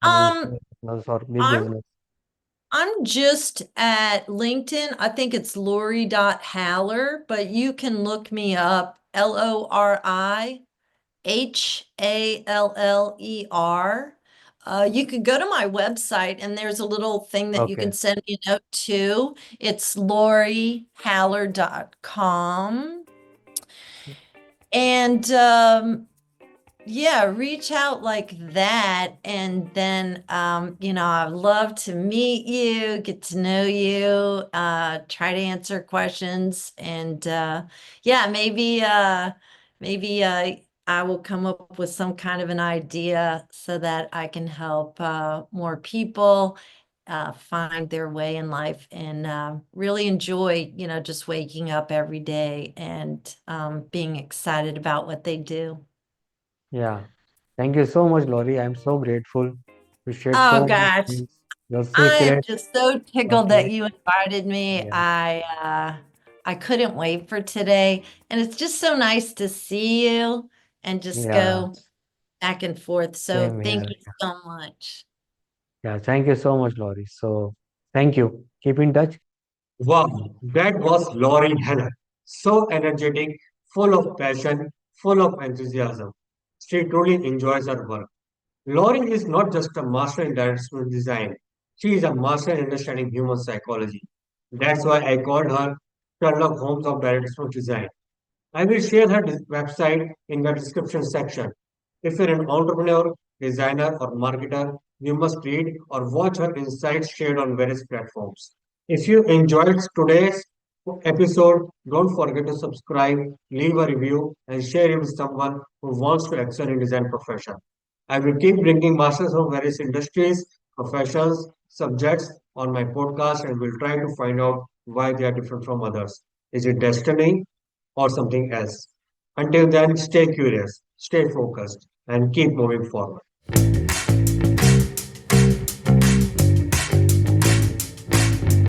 B: any
C: Um,
B: small business or big
C: I'm
B: business?
C: I'm just at LinkedIn. I think it's Lori.Haller, but you can look me up, LoriHaller. You can go to my website and there's a little thing that you
B: Okay.
C: can send me a note to. It's LoriHaller.com. And yeah, reach out like that. And then, I'd love to meet you, get to know you, try to answer questions. And yeah, maybe I will come up with some kind of an idea so that I can help more people find their way in life and really enjoy, just waking up every day and being excited about what they do.
B: Yeah. Thank you so much, Lori. I'm so grateful. You shared
C: Oh
B: so many
C: gosh,
B: things. Your
C: I am
B: secrets,
C: just so tickled that
B: chocolate.
C: you invited me.
B: Yeah.
C: I couldn't wait for today, and it's just so nice to see you and just
B: Yeah.
C: go back and forth. So
B: Same
C: thank
B: here.
C: you so much.
B: Yeah. Thank you so much, Lori. So thank you. Keep in touch.
A: Wow, that was Laurie Heller. So energetic, full of passion, full of enthusiasm. She truly enjoys her work. Laurie is not just a master in directional design, she is a master in understanding human psychology. That's why I called her Sherlock Holmes of directional design. I will share her website in the description section. If you're an entrepreneur, designer, or marketer, you must read or watch her insights shared on various platforms. If you enjoyed today's episode, don't forget to subscribe, leave a review, and share it with someone who wants to excel in design profession. I will keep bringing masters from various industries, professions, subjects on my podcast and will try to find out why they are different from others. Is it destiny or something else? Until then, stay curious, stay focused, and keep moving forward.